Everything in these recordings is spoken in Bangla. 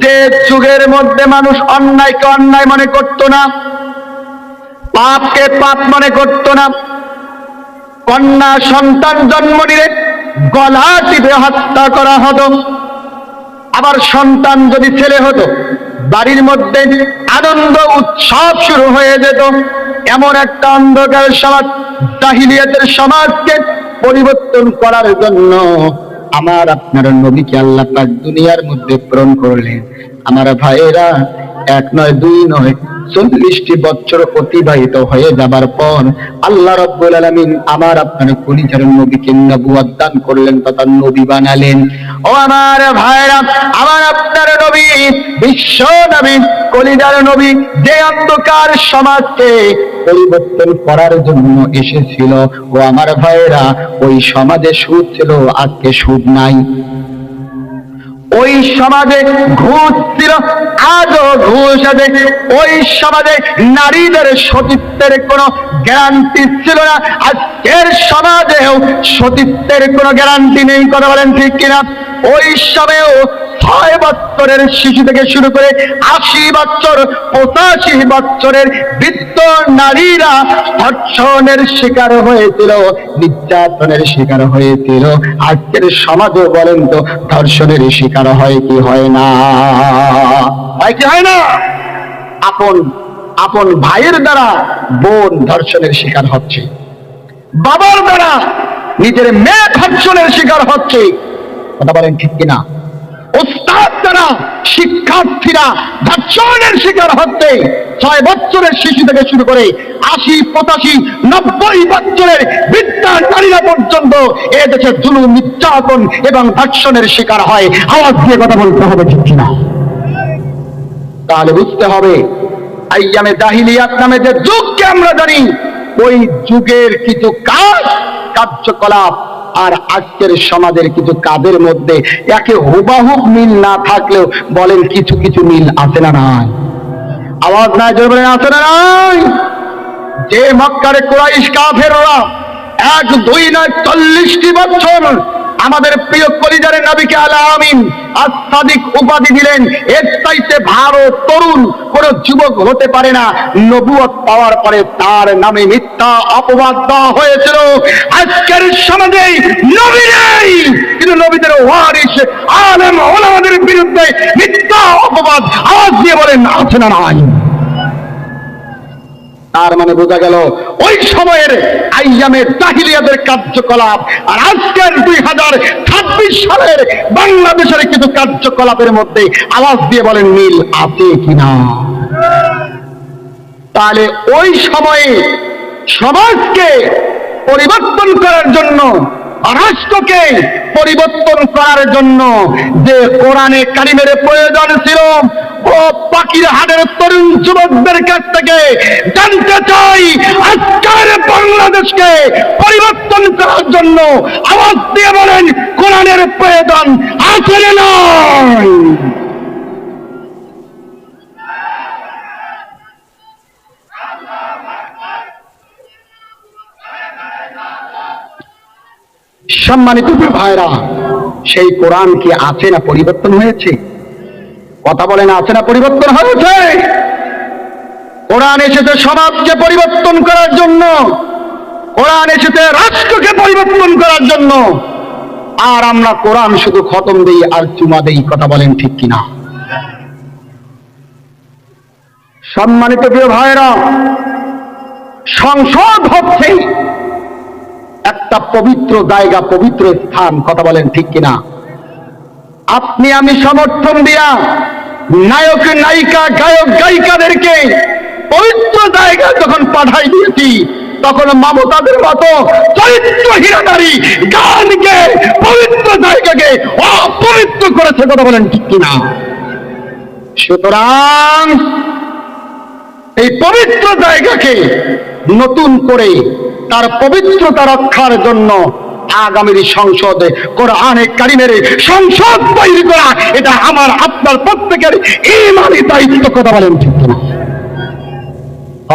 যে যুগের মধ্যে মানুষ অন্যায়কে অন্যায় মনে করত না, পাপকে পাপ মনে করত না, কন্যা সন্তান জন্ম নিলে গলা টিপে হত্যা করা হতো। আবার সন্তান যদি ছেলে হতো বাড়ির মধ্যে আনন্দ উৎসব শুরু হয়ে যেত। এমন একটা অন্ধকার সমাজ, জাহিলিয়াতের সমাজকে পরিবর্তন করার জন্য আমার আপনার নবীকে আল্লাহ পাক দুনিয়ার মধ্যে প্রেরণ করলেন। আমার ভাইয়েরা, এক নয় দুই নয় 40টি বছর অতিবাহিত হয়ে যাবার পর আল্লাহ রাব্বুল আলামিন আমার আপনার কলিজার নবীকে নবুয়ত দান করলেন তথা নবী বানালেন। ও আমার ভাইরা, আমার আপনার নবী বিশ্ব নবী, কলিজার নবী, যে অন্ধকার সমাজকে পরিবর্তন করার জন্য এসেছিল, ও আমার ভাইরা, ওই সমাজে সুদ ছিল, আজকে সুদ নাই। ওই সমাজে ঘুষ ছিল, আজও ঘুষ আছে। ওই সমাজে নারীদের সতীত্বের কোনো গ্যারান্টি ছিল না, আজকের সমাজেও সতীত্বের কোনো গ্যারান্টি নেই। কথা বলেন ঠিক কিনা? ওই সময়েও 6 বছরের শিশু থেকে শুরু করে 80 বছর 85 বছরের বৃদ্ধ নারীরা ধর্ষণের শিকার হয়েছিল, নির্যাতনের শিকার হয়েছিল। আজকের সমাজও বলেন তো ধর্ষণের শিকার হয় কি হয় না? হয় কি হয় না? আপন আপন ভাইয়ের দ্বারা বোন ধর্ষণের শিকার হচ্ছে, বাবার দ্বারা নিজের মেয়ে ধর্ষণের শিকার হচ্ছে। কথা বলেন ঠিক কিনা? ওস্তাদ দ্বারা শিক্ষার্থীরা ধর্ষণের শিকার হচ্ছে। 6 বছরের শিশু থেকে শুরু করে 80, 85, 90 বছরের বৃদ্ধা নারীরা পর্যন্ত এ দেশে জুলুম, নির্যাতন এবং ধর্ষণের শিকার হয়। আওয়াজ দিয়ে কথা বলতে হবে ঠিক কিনা? তাহলে বুঝতে হবে আইয়ামে জাহিলিয়াত নামে যে যুগকে আমরা জানি, ওই যুগের কিছু কার্যকলাপ আর আজকের সমাজের কিছু কাজের মধ্যে একে হুবাহুব মিল না থাকলেও বলেন কিছু কিছু মিল আছে না নাই? আওয়াজ নাই জোরে বলেন, আছে না নাই? যে মক্কার কুরাইশ কাফেররা 1, 2 নয় 40টি বছর আমাদের প্রিয় কলিজার নবীকে আল আমিন as-সাদিক উপাধি দিলেন, এর চাইতে ভালো তরুণ কোন যুবক হতে পারে না। নবুয়ত পাওয়ার পরে তার নামে মিথ্যা অপবাদ দেওয়া হয়েছিল। আজকের সমাজে নবী নেই, কিন্তু নবীদের ওয়ারিস আলেম ওলামাদের বিরুদ্ধে মিথ্যা অপবাদ আওয়াজ দিয়ে বলেন আছে না নাই? তার মানে বোঝা গেল ওই সময়ের আইয়ামে জাহিলিয়াতের কার্যকলাপ আর আজকের 2026 সালের বাংলাদেশের কিছু কার্যকলাপের মধ্যে আওয়াজ দিয়ে বলেন মিল আছে কিনা? তাহলে ওই সময়ে সমাজকে পরিবর্তন করার জন্য, রাষ্ট্রকে পরিবর্তন করার জন্য যে কোরআনে কারিমের প্রয়োজন ছিল, ও পাকিরহাটের তরুণ যুবকদের কাছ থেকে জানতে চাই, আজকের বাংলাদেশকে পরিবর্তন করার জন্য আওয়াজ দিয়ে বলেন কোরআনের প্রয়োজন আছে না নাই? সম্মানিত ভাইরা, সেই কোরআন কি আছে না পরিবর্তন হয়েছে? কথা বলেন, আছে না পরিবর্তন হয়েছে? কোরআন এসেছে সমাজকে পরিবর্তন করার জন্য, কোরআন এসেছে রাষ্ট্রকে পরিবর্তন করার জন্য। আর আমরা কোরআন শুধু খতম দেই আর চুমা দেই। কথা বলেন ঠিক কিনা? সম্মানিত প্রিয় ভাইরা, সংসদ হচ্ছে একটা পবিত্র জায়গা, পবিত্র স্থান। কথা বলেন ঠিক কিনা? আপনি আমি সমর্থন দিয়া নায়ক নায়িকা, গায়ক গায়িকাদেরকে পবিত্র জায়গায় যখন পাঠাই দিয়েছি, তখন মমতাদের মতো চরিত্রহীন নারী গানকে পবিত্র জায়গাকে অপবিত্র করেছে। কথা বলেন ঠিক কিনা? সুতরাং এই পবিত্র জায়গাকে নতুন করে তার পবিত্রতা রক্ষার জন্য আগামীর সংসদে কোরআনে কারিমের সংসদ তৈরি করা, এটা আমার আপনার প্রত্যেকের ঈমানি দায়িত্ব। কথা বলেন ঠিক না?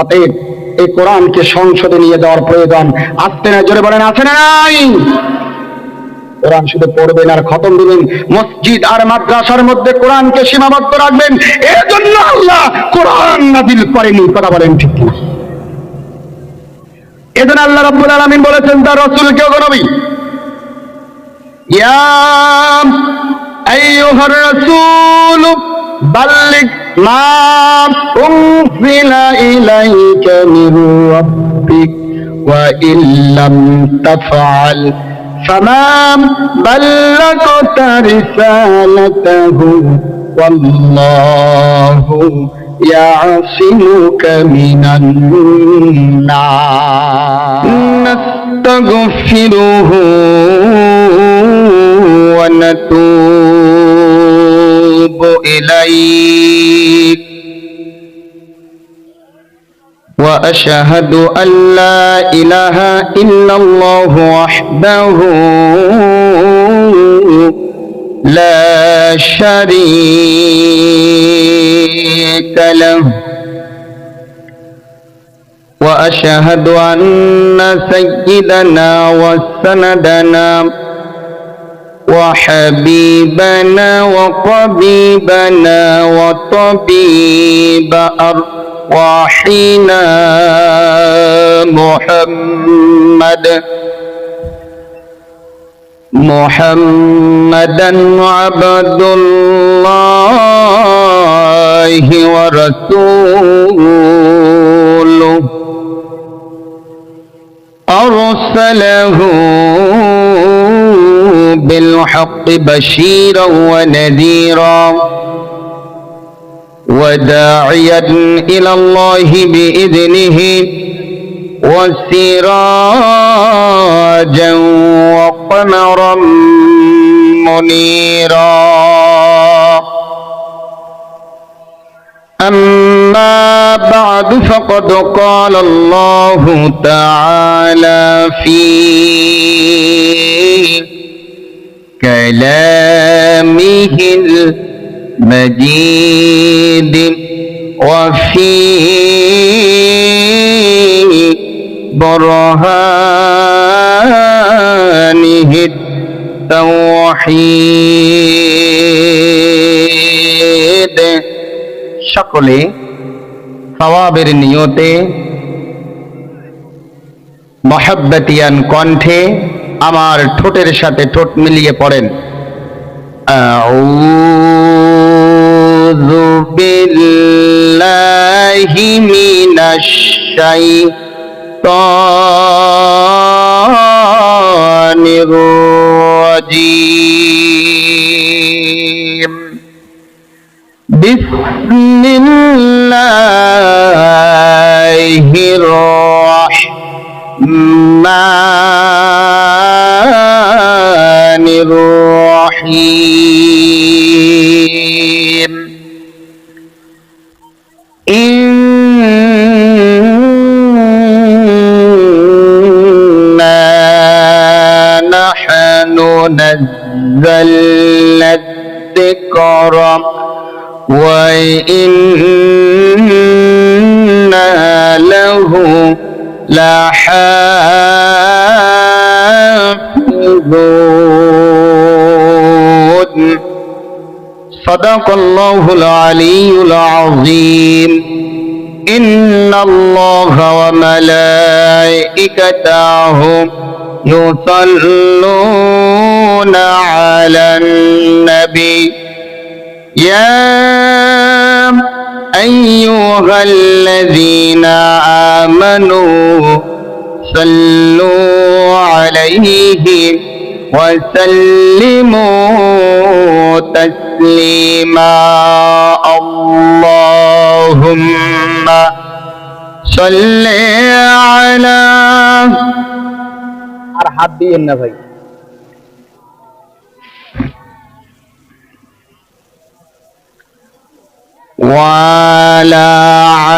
অতএব এই কোরআনকে সংসদে নিয়ে যাওয়ার প্রয়োজন আছে না? জোরে বলেন আছে না নাই? কোরআন শুধু পড়বেন আর খতম দিবেন, মসজিদ আর মাদ্রাসার মধ্যে কোরআনকে সীমাবদ্ধ রাখবেন, এর জন্য আল্লাহ কোরআন নাযিল করেনি। কথা বলেন ঠিক কিনা? এজন্য আল্লাহ রাব্বুল আলামিন বলেছেন তার রাসূলকে, ও নবী, ইয়া আইয়ুহার রাসূল বাল্লিগ মা উনজিলা ইলাইকা মির রাব্বিক ওয়া ইল্লাম তাফআল ফামা বাল্লাগতা রিসালাতাহু ওয়াল্লাহু ইয়াসিমুকা মিনান নাস। নাস্তাগফিরুহু ওয়া নাতুবু ইলাইহি وأشهد أن لا إله إلا الله وحده لا شريك له وأشهد أن سيدنا وسندنا وحبيبنا وطبيبنا وطبيب أرواحنا محمدا عبد الله ورسوله أرسله بالحق بشيرا ونذيرا وداعيا إلى الله بإذنه وسراجا وقمرا منيرا. أما بعد فقد قال الله تعالى في كلامه المجيد وفي برهانه التوحيد. সকলে সওয়াবের নিয়তে মহব্বতিয়ান কণ্ঠে আমার ঠোঁটের সাথে ঠোঁট মিলিয়ে পড়েন, আউযু বিল্লাহি মিনাশ শাইতানির রাজীম। বিসমিল্লাহির রাহমানির রাহিম। ইন্না নাহনু নাযালনা যিকরা ওয়া ইন্না লাহু লাহাফিজুন। সাদাকাল্লাহুল আলিয়্যুল আযীম। ইন্নাল্লাহা ওয়া মালাইকাতাহু ইউসাল্লুনা আলান নবী ইয়া আইয়ুহাল্লাযীনা আমানু সাল্লু আলাইহি ওয়া সাল্লিমু তাসলিমা। আল্লাহুম্মা সাল্লি আলা, আর হাত দিয়েন না ভাই, ওয়ালা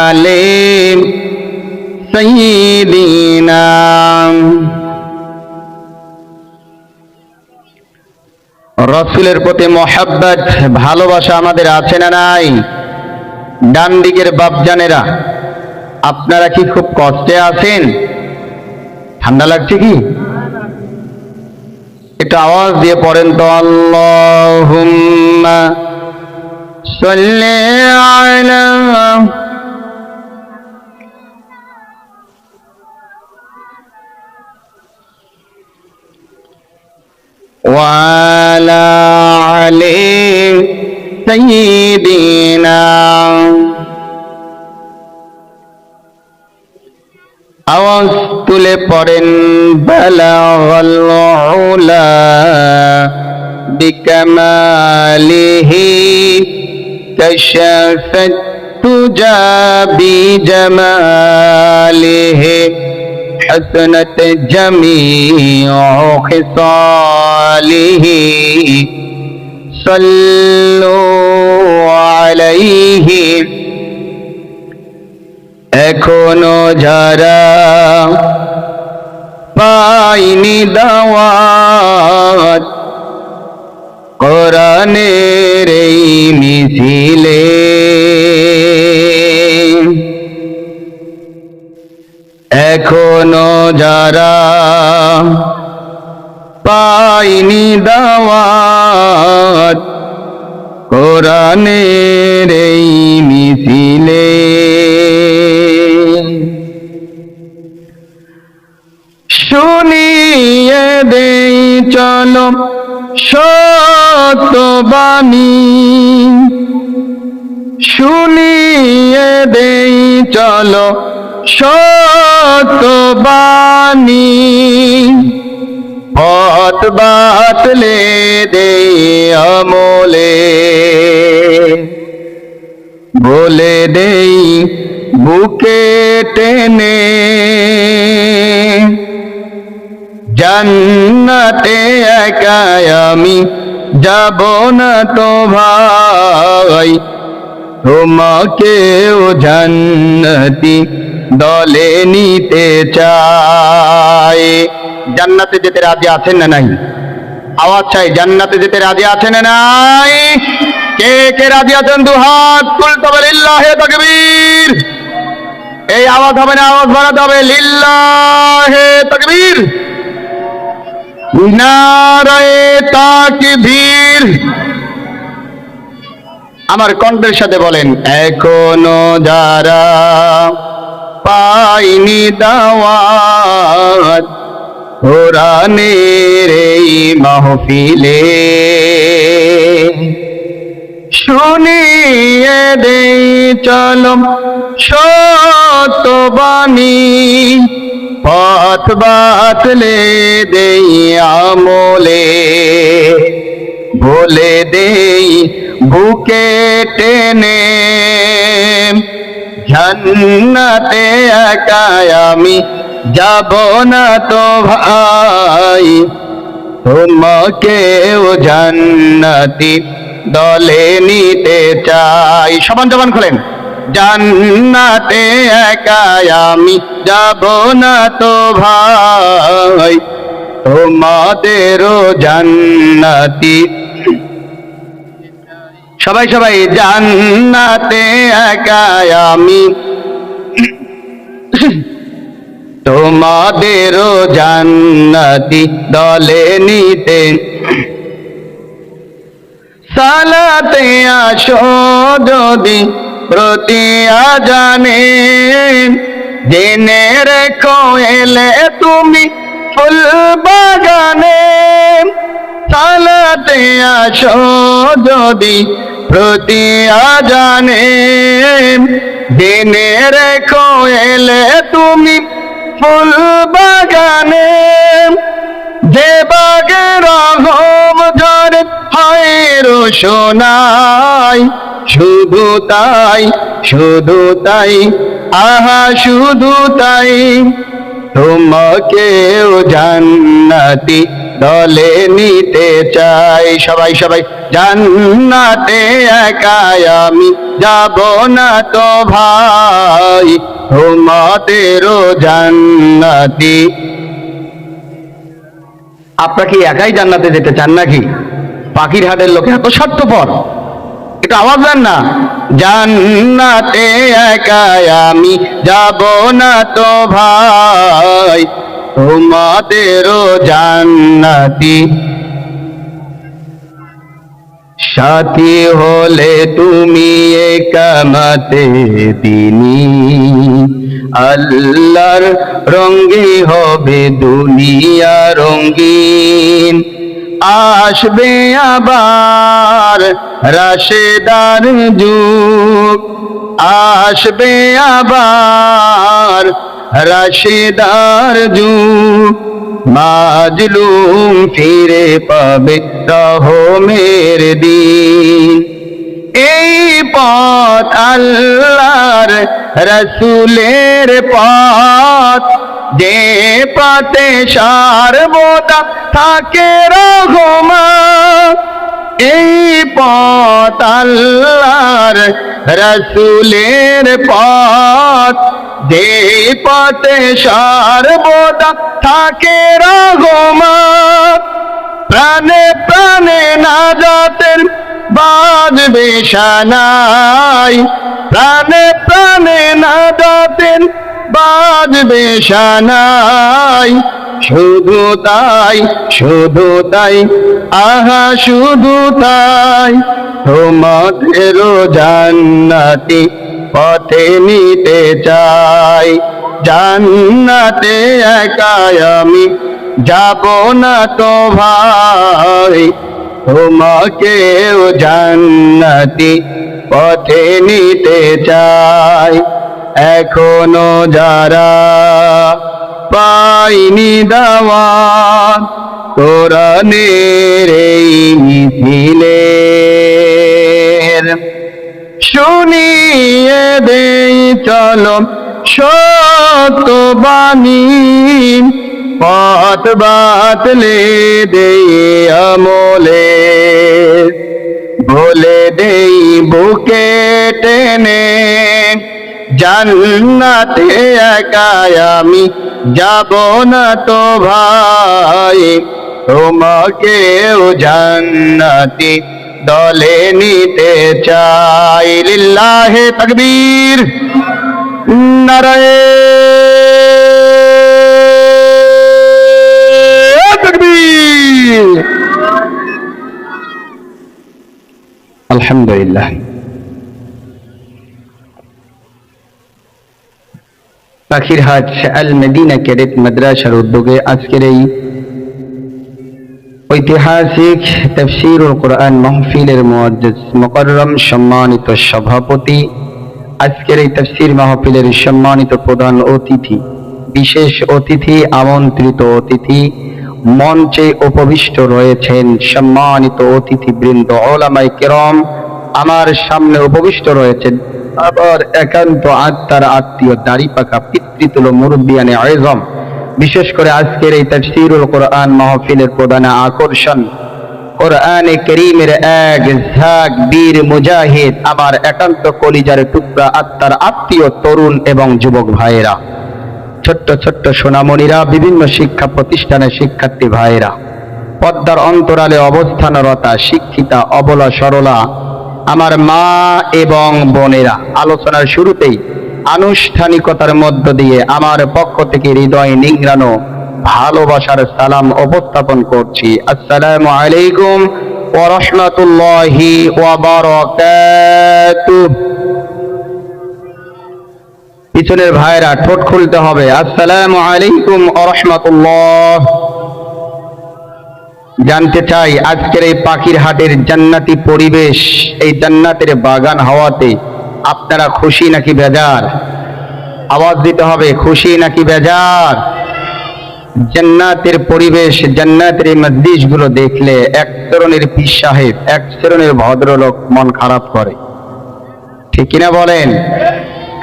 আলিম সাইয়্যিদিনা। রাসূলের প্রতি মহব্বত ভালোবাসা আমাদের আছে না নাই? ডান দিকের বাপজানেরা, আপনারা কি খুব কষ্টে আছেন? ঠান্ডা লাগছে কি? একটু আওয়াজ দিয়ে পড়েন তো, আল্লাহুম্মা সাল্লি আলা ওয়া আলা আলি সাইয়্যিদিনা। আওয়াজ তুলে পড়েন, বালাগাল উলা বিকামালিহি কাশাফাত তুজা বিজামালিহি হাসানাত জামিউ খিসালিহি সাল্লু আলাইহি। এখনো যারা পাইনি দাওয়াত কোরআনের এই মিছিলে, এখনো যারা পাইনি দাওয়াত কোরআনের এই মিছিলে, শুনিয়ে দেই চলো সত্যবাণী, শুনিয়ে দেই চলো সত্যবাণী, পথ বাতলে দেই আমলে, বলে দেই বুকে টেনে জান্নাতে একা আমি যাব না তো ভাই, তোমাকেও জান্নাতি দলে নিতে চাই। জান্নাতে যেতে রাজি আছেন না নাই? আওয়াজ চাই, জান্নাতে যেতে রাজি আছেন না নাই? কে কে রাজি আছেন দুহাত তুলতে হবে, লিল্লাহে তাকবীর। এই আওয়াজ হবে না, আওয়াজ বাড়াতে হবে, লিল্লাহে তাকবীর, নারায়ে তাকবীর। আমার কণ্ঠের সাথে বলেন, এখনো যারা পাইনি দাওয়াত কোরআনের এই মাহফিলে, শুনিয়ে দেই চলো সত্যবাণী, পথ বাতলে দেই আমলে, বলে দেই বুকে টেনে জান্নাতে একা আমি যাব না তো ভাই, তোমাকেও জান্নাতি দলে নিতে চাই। সমান জবান খোলেন, জান্নাতে একা আমি যাব না তো ভাই, তোমাদেরও জান্নাতি। সবাই সবাই, জান্নাতে একা আমি তোমাদেরও জান্নাতি দলে নিতে। সালাতে আসো যদি প্রতি আজানে, জেনে রেখো এলে তুমি ফুল বাগানে। সালাতে আসো যদি প্রতি আজানে, জেনে রেখো এলে তুমি ফুল বাগানে। যে বাগে রহম ঝরে হয় রোশনাই, শুধু তাই শুধু তাই আহা শুধু তাই, তোমাকেও জান্নাতি দলে নিতে চাই। সবাই সবাই, জান্নাতে একা আমি যাব না তো ভাই, তোমাদেরও জান্নাতি। আপনারা কি একাই জান্নাতে যেতে চান নাকি? পাখির হাটের লোকে এত স্বার্থপর, একটু আওয়াজ দেন না। জান্নাতে একা আমি যাব না তো ভাই, তোমাদেরও জান্নাতি সাথী হলে তুমি একামতে দিনী আল্লাহর রঙে হবে দুনিয়া রঙিন আসবে আবার রাশেদার যুগ আসবে আবার রাশেদার যুগ মাজলুম ফিরে পাবে রহমের দিন এই পথ আল্লাহর রসুলের পথ যে পথে সর্বদা থাকে রহমত এই পথ আল্লাহর রসুলের পথ যে পথে সর্বদা থাকে রহমত প্রাণে প্রাণে নাজাতের বাজবে শানাই প্রাণে প্রাণে নাজাতের বাজবে শানাই শুধু তাই আহা শুধু তাই তোমাদেরও জান্নাতি পথে নিতে চাই জান্নাতে একাই আমি যাব না তো ভাই তোমাকেও জান্নাতি পথে নিতে চাই এখনো যারা পাইনি দাওয়াত কোরআনের এই মিছিলের শুনিয়ে দেই চলো সত্য বাণী পথ বাতলে দেই আমলে বলে দেই বুকে টেনে জান্নাতে একাই আমি যাব না তো ভাই তোমাকেও জান্নাতি দলে নিতে চাই লিল্লাহে তাকবীর নারায়ে তাকবীর আলহামদুলিল্লাহ পাখিরহাট আল মদিনা ক্যাডেট মাদ্রাসার উদ্যোগে আজকের এই ঐতিহাসিক তাফসীরুল কোরআন মাহফিলের মুআজ্জাজ মুকাররম সম্মানিত সভাপতি আজকের এই তাফসীর মাহফিলের সম্মানিত প্রধান অতিথি বিশেষ অতিথি আমন্ত্রিত অতিথি মঞ্চে উপবিষ্ট রয়েছেন সম্মানিত অতিথিবৃন্দ উলামায়ে কেরাম আমার সামনে উপবিষ্ট রয়েছেন আবার একান্ত আত্মার আত্মীয় দাড়ি পাকা পিতৃতুল্য মুরব্বিয়ানে আযম বিশেষ করে আজকের এই তাফসীরুল কোরআন মাহফিলের প্রধান আকর্ষণ কোরআনে কারীমের এক ঝাঁক বীর মুজাহিদ আমার একান্ত কলিজার টুকরা আত্মার আত্মীয় তরুণ এবং যুবক ভাইয়েরা ছোট্ট ছোট্ট সোনামণিরা বিভিন্ন শিক্ষা প্রতিষ্ঠানের শিক্ষার্থী ভাইয়েরা পর্দার অন্তরালে অবস্থানরতা শিক্ষিতা অবলা সরলা আমার মা এবং বোনেরা আলোচনার শুরুতেই আনুষ্ঠানিকতার মধ্য দিয়ে আমার পক্ষ থেকে হৃদয় নিংড়ানো ভালোবাসার সালাম উপস্থাপন করছি আসসালামু আলাইকুম ওয়া রাহমাতুল্লাহি ওয়া বারাকাতুহু পিছনের ভাইরা ঠোঁট খুলতে হবে আসসালামু আলাইকুম ওয়া রাহমাতুল্লাহ জানতে চাই আজকের এই পাখিরহাটের জান্নাতি পরিবেশ এই জান্নাতের বাগান হাওয়াতে আপনারা খুশি নাকি বেজার আওয়াজ দিতে হবে খুশি নাকি বেজার জান্নাতের পরিবেশ জান্নাতের মজলিসগুলো দেখলে এক ধরনের পীর সাহেব এক ধরনের ভদ্রলোক মন খারাপ করে ঠিক কিনা বলেন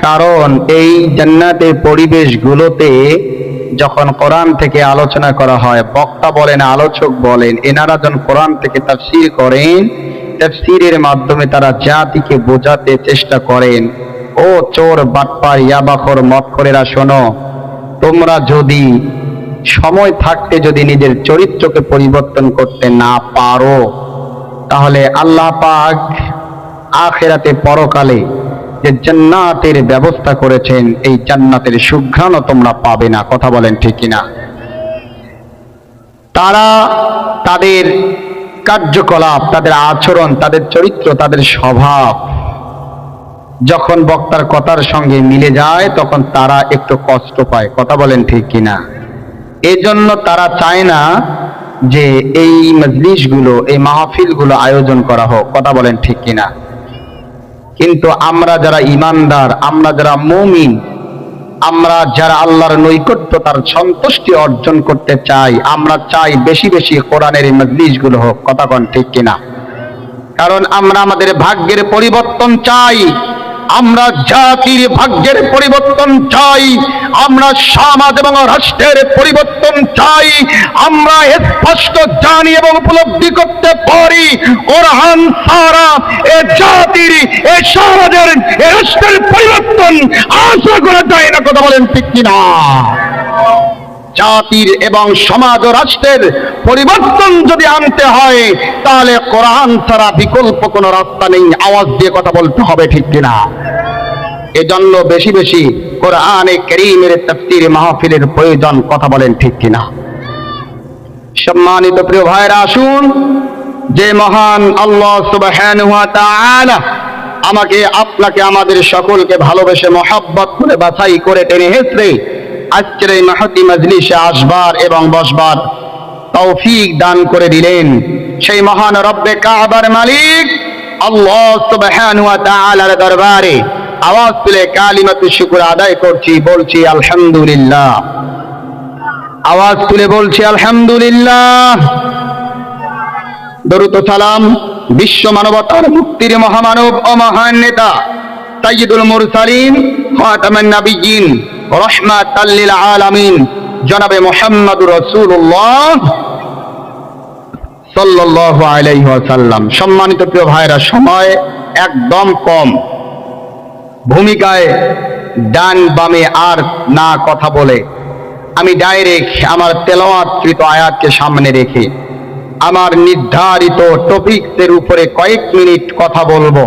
কারণ এই জান্নাতের পরিবেশগুলোতে যখন কোরআন থেকে আলোচনা করা হয় বক্তা বলেন আলোচক বলেন এনারা যখন কোরআন থেকে তাফসীর করেন তাফসীরের মাধ্যমে তারা জাতিকে বোঝাতে চেষ্টা করেন ও চোর বাটপার ইয়াবাখোর মদখোরেরা শোনো তোমরা যদি সময় থাকতে যদি নিজের চরিত্রকে পরিবর্তন করতে না পারো তাহলে আল্লাহ পাক আখিরাতে পরকালে যে জান্নাতের ব্যবস্থা করেছেন এই জান্নাতের সুঘ্রাণও তোমরা পাবে না কথা বলেন ঠিক কিনা তারা তাদের কার্যকলাপ, তাদের আচরণ, তাদের চরিত্র, তাদের স্বভাব যখন বক্তার কথার সঙ্গে মিলে যায় তখন তারা একটু কষ্ট পায়। কথা বলেন ঠিক কিনা? এজন্য তারা চায় না যে এই মজলিসগুলো, এই মাহফিলগুলো আয়োজন করা হোক। কথা বলেন ঠিক কিনা? কিন্তু আমরা যারা ঈমানদার, আমরা যারা মুমিন, আমরা যারা আল্লাহর নৈকট্য, তার সন্তুষ্টি অর্জন করতে চাই, আমরা চাই বেশি বেশি কোরআনের এই মজলিসগুলো হোক। কথা বলেন ঠিক কিনা? কারণ আমরা আমাদের ভাগ্যের পরিবর্তন চাই, আমরা জাতির ভাগ্যের পরিবর্তন চাই, আমরা সমাজ এবং রাষ্ট্রের পরিবর্তন চাই। আমরা স্পষ্ট জানি এবং উপলব্ধি করতে পারি কোরআন ছাড়া এ জাতির, এ সমাজের, এ রাষ্ট্রের পরিবর্তন আশা করা যায় না। কথা বলেন ঠিক কিনা? জাতির এবং সমাজ ও রাষ্ট্রের পরিবর্তন যদি আনতে হয় তাহলে কোরআন ছাড়া বিকল্প কোনো রাস্তা নেই। আওয়াজ দিয়ে কথা বলতে হবে, ঠিক কিনা? এজন্য বেশি বেশি কোরআনে কারীমের তাফসীর মাহফিলের প্রয়োজন। কথা বলেন ঠিক কিনা? সম্মানিত প্রিয় ভাইরা, আসুন যে মহান আল্লাহ সুবহানাহু ওয়া তাআলা আমাকে, আপনাকে, আমাদের সকলকে ভালোবেসে মহব্বত করে বাছাই করে টেনে হেঁচড়ে আজকের এই মাহফিল মজলিসে আসবার এবং বসবার তৌফিক দান করে দিলেন, সেই মহান রব্বে কাবার মালিক আল্লাহ সুবহানাহু ওয়া তাআলার দরবারে আওয়াজ তুলে কালিমাতুশ শুকর আদায় করছি, বলছি আলহামদুলিল্লাহ। আওয়াজ তুলে বলছি আলহামদুলিল্লাহ। দরুদ ও সালাম বিশ্ব মানবতার মুক্তির মহামানব ও মহান নেতা সাইয়্যিদুল মুরসালিন খাতামুন নবিয়্যিন রাহমাতাল লিল আলামিন জনাবে মুহাম্মদুর রাসূলুল্লাহ সাল্লাল্লাহু আলাইহি ওয়াসাল্লাম। সম্মানিত প্রিয় ভাইরা, সময় একদম কম, ভূমিকায় ডান বামে আর না কথা বলে আমি ডাইরেক্ট আমার তেলাওয়াতকৃত আয়াতকে সামনে রেখে আমার নির্ধারিত টপিকসের উপরে কয়েক মিনিট কথা বলবো।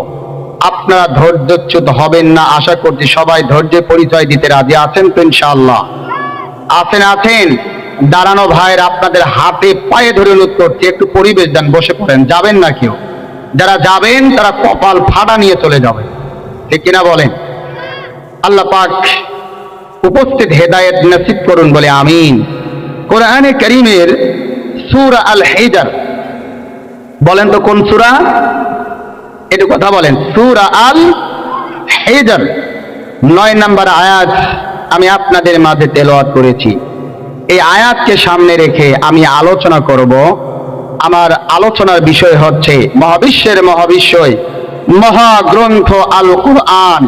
আপনারা ধৈর্যচ্যুত হবেন না, আশা করছি সবাই ধৈর্যের পরিচয় দিতে রাজি আছেন তো ইনশাআল্লাহ? আছেন? দাঁড়ানো ভাইয়ের আপনাদের হাতে পায়ে ধরে অনুরোধ করছি, একটু পরিবেশ দেন, বসে পড়েন, যাবেন না কেউ। যারা যাবেন তারা কপাল ফাটা নিয়ে চলে যাবে, ঠিক কিনা বলেন? আল্লাহ পাক উপস্থিত হেদায়েত নসিব করুন বলে আমিন। কোরআনে কারীমের সূরা আল হিজর, বলেন তো কোন সূরা? একটু কথা বলেন। সূরা আল হিজর 9 নম্বর আয়াত আমি আপনাদের মাঝে তেলাওয়াত করেছি। এই আয়াতকে সামনে রেখে আমি আলোচনা করব। আমার আলোচনার বিষয় হচ্ছে মহাবিশ্বের মহাবিশ্বয় মহাগ্রন্থ আল কুরআন।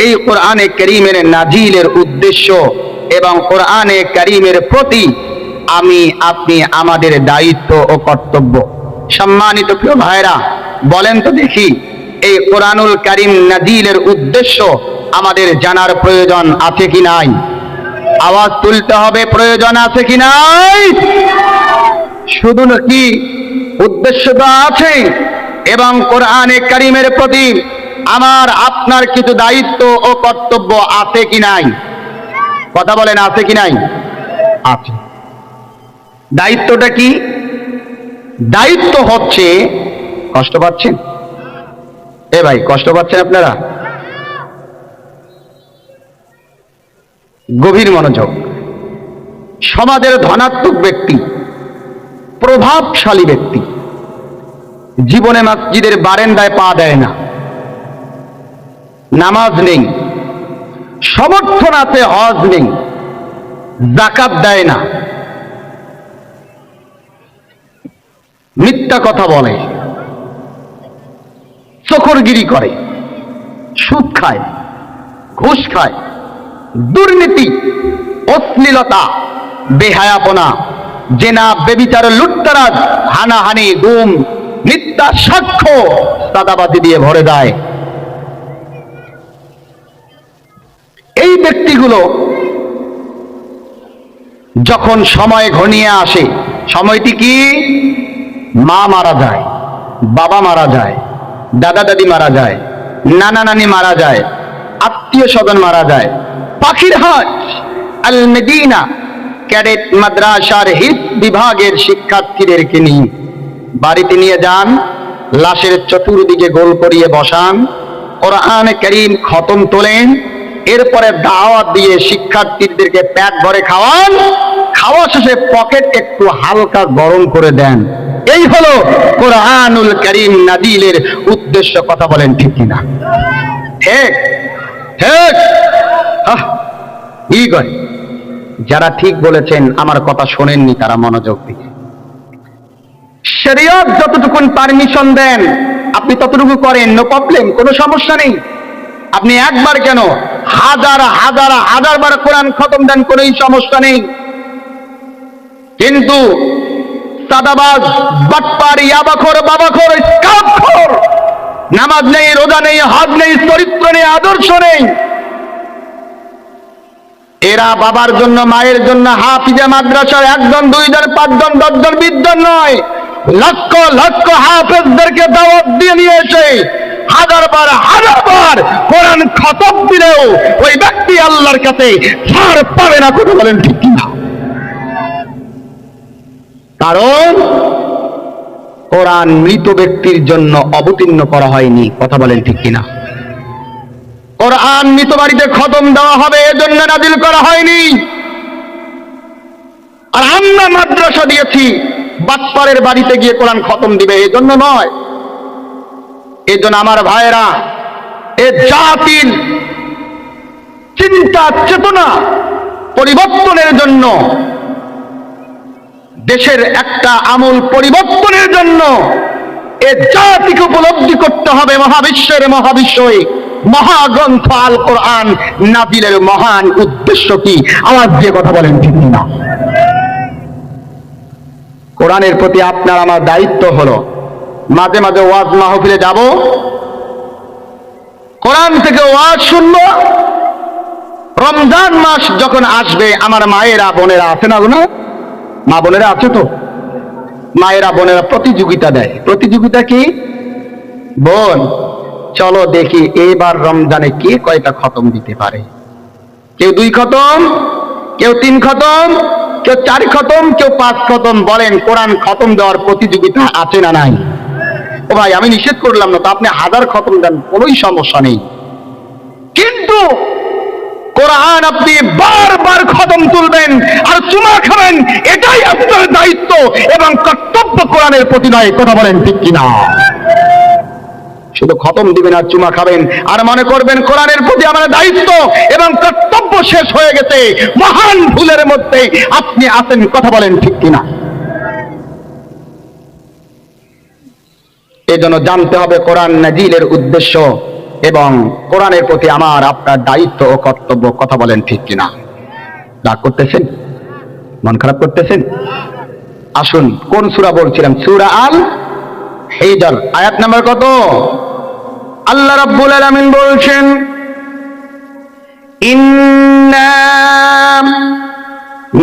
এই কোরআনে কারীমের নাজিলের উদ্দেশ্য এবং কোরআনে কারীমের প্রতি আমি, আপনি, আমাদের দায়িত্ব ও কর্তব্য। সম্মানিত প্রিয় ভাইরা, বলেন তো দেখি, এই কোরআনুল কারীম নাজিলের উদ্দেশ্য আমাদের জানার প্রয়োজন আছে কি নাই? আওয়াজ তুলতে হবে, প্রয়োজন আছে কি নাই? শুধু নাকি উদ্দেশ্য তো আছে, এবং কোরআনে কারীমের প্রতি আমার আপনার কিছু দায়িত্ব ও কর্তব্য আছে কি নাই? কথা বলেন, আছে কি নাই? আছে। দায়িত্বটা কি? দায়িত্ব হচ্ছে, কষ্ট পাচ্ছেন? এ ভাই, কষ্ট পাচ্ছেন আপনারা? গভীর মনোযোগ। সমাজের ধনাত্মক ব্যক্তি, প্রভাবশালী ব্যক্তি জীবনে মসজিদের বারান্দায় পা দেয় না, নামাজ নেই, সমর্থন আছে, হজ নেই, যাকাত দেয় না, মিথ্যা কথা বলে, চকরগিরি করে, সুদ খায়, ঘুষ খায়, দুর্নীতি, অশ্লীলতা, বেহায়াপনা, জেনা, ব্যভিচার, লুটতরাজ, হানাহানি, গুম, মিথ্যা সাক্ষ্য, চাঁদাবাজি দিয়ে ভরে দেয়। এই ব্যক্তিগুলো যখন সময় ঘনিয়ে আসে, সময়টি কি? মা মারা যায়, বাবা মারা যায়, দাদা দাদি মারা যায়, নানা নানি মারা যায়, আত্মীয় স্বজন মারা যায়, পাখির হাট, আল মদিনা, ক্যাডেট মাদ্রাসার হিফজ বিভাগের শিক্ষার্থীদেরকে নিয়ে বাড়িতে নিয়ে যান, লাশের চতুর্দিকে গোল করিয়ে বসান, কোরআন কারীম খতম তোলেন, এরপরে দাওয়াত দিয়ে শিক্ষার্থীদেরকে পেট ভরে খাওয়ান, খাওয়া শেষে পকেট একটু হালকা গরম করে দেন। এই হলো কোরআনুল কারীম নাজিলের উদ্দেশ্য। কথা বলেন ঠিক কিনা? ঠিক ঠিক। কি কয়? যারা ঠিক বলেছেন আমার কথা শোনেননি তারা মনোযোগ দিয়ে। শরীয়ত যতটুকুন পারমিশন দেন আপনি ততটুকু করেন, নো প্রবলেম, কোনো সমস্যা নেই। আপনি একবার কেন হাজার হাজার হাজার বার কোরআন খতম দেন, কোনো সমস্যা নেই। কিন্তু সাদাবাজ, বাটপার, ইয়াবাখোর, বাবাখোর, কাফখোর, নামাজ নেই, রোজা নেই, হজ নেই, চরিত্র নেই, আদর্শ নেই, এরা বাবার জন্য মায়ের জন্য হাফিজে মাদ্রাসার 1 জন 2 জন 5 জন 10 জন বিদ্যান নয়, লক্ষ লক্ষ হাফেজদেরকে দাওয়াত দিয়ে নিয়ে এসে হাজার বার কোরআন খতম দিলেও ওই ব্যক্তি আল্লাহর কাছে ছাড় পাবে না। কথা বলেন ঠিক কিনা? কারণ কোরআন মৃত ব্যক্তির জন্য অবতীর্ণ করা হয়নি। কথা বলেন ঠিক কিনা? কোরআন মৃত বাড়িতে খতম দেওয়া হবে এজন্য নাজিল করা হয়নি। আর আমরা মাদ্রাসা দিয়েছি বাটপারের বাড়িতে গিয়ে কোরআন খতম দিবে এজন্য নয়। এজন্য আমার ভাইয়েরা, এ জাতির চিন্তা চেতনা পরিবর্তনের জন্য, দেশের একটা আমূল পরিবর্তনের জন্য এ জাতিকে উপলব্ধি করতে হবে মহাবিশ্বের মহাবিশ্বই মহাগ্রন্থ আল কোরআন নাজিলের মহান উদ্দেশ্য কি। আওয়াজ দিয়ে কথা বলেন ঠিক না? কোরআনের প্রতি আপনার আমার দায়িত্ব হলো মাঝে মাঝে ওয়াজ মাহফিলে যাব, কোরআন থেকে ওয়াজ শুনবো। রমজান মাস যখন আসবে আমার মায়েরা বোনেরা আছে না, মা বোনেরা আছে তো, মায়েরা বোনেরা প্রতিযোগিতা দেয়। প্রতিযোগিতা কি? বোন চলো দেখি এবার রমজানে কে কয়টা খতম দিতে পারে। কেউ 2 খতম, কেউ 3 খতম, কেউ 4 খতম, কেউ 5 খতম। বলেন কোরআন খতম দেওয়ার প্রতিযোগিতা আছে না নাই? ও ভাই আমি নিষেধ করলাম না তো, আপনি 1000 খতম দেন, কোনোই সমস্যা নেই। কিন্তু কোরআন আপনি বারবার খতম তুলবেন আর চুমা খাবেন, এটাই আপনার দায়িত্ব এবং কর্তব্য কোরআনের প্রতি নয়। কথা বলেন ঠিক কিনা? শুধু খতম দিবেন আর চুমা খাবেন আর মনে করবেন কোরআনের প্রতি আমার দায়িত্ব এবং কর্তব্য শেষ হয়ে গেছে, মহান ভুলের মধ্যে আপনি আছেন। কথা বলেন ঠিক কিনা? এজন্য জানতে হবে কোরআন নাজিলের উদ্দেশ্য এবং কোরআনের প্রতি আমার আপনার দায়িত্ব ও কর্তব্য। কথা বলেন ঠিক কিনা? রাগ করতেছেন? মন খারাপ করতেছেন? আসুন কোন সূরা বলছিলাম? সূরা আল হিজর, আয়াত নাম্বার কত? আল্লাহ রাব্বুল আলামিন বলছেন ইন্না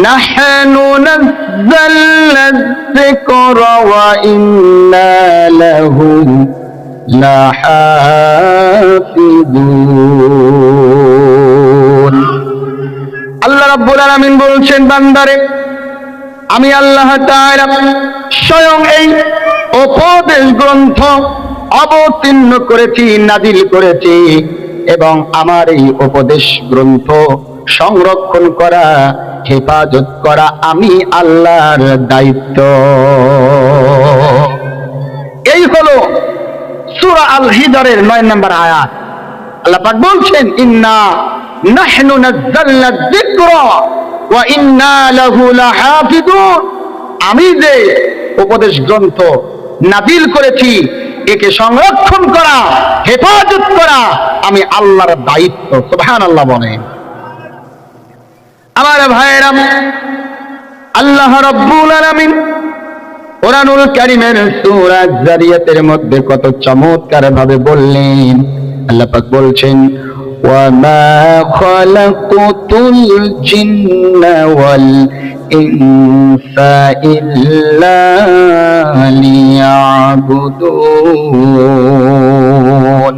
নাহনু নাযালনা যিকরা ওয়া ইন্না লাহু লাহাফিজুন। আল্লাহ রাব্বুল আলামিন বলছেন বান্দারে আমি আল্লাহ তাআলা স্বয়ং এই উপদেশ গ্রন্থ অবতীর্ণ করেছি, নাজিল করেছি এবং আমার এই উপদেশ গ্রন্থ সংরক্ষণ করা, হেফাজত করা আমি আল্লাহর দায়িত্ব। এই হলো সূরা আল হিজরের 9 নম্বর আয়াত। আল্লাহ পাক বলছেন ইন্না নাহনু নাযালনা যিকরা ওয়া ইন্না লাহু লাহাফিজুন। আমি যে উপদেশ গ্রন্থ নাজিল করেছি একে সংরক্ষণ করা, হেফাজত করা আমি আল্লাহর দায়িত্ব। সুবহানাল্লাহ বলেন। আমার ভাইয়েরা, আল্লাহ রাব্বুল আলামিন কোরআনুল কারীমের সূরা যারিয়াতের মধ্যে কত চমৎকার ভাবে বললেন। আল্লাহ পাক বলছেন ওয়া মা খালাকুতুল জিন্না ওয়াল ইনসা ইল্লা লিয়াবুদুন।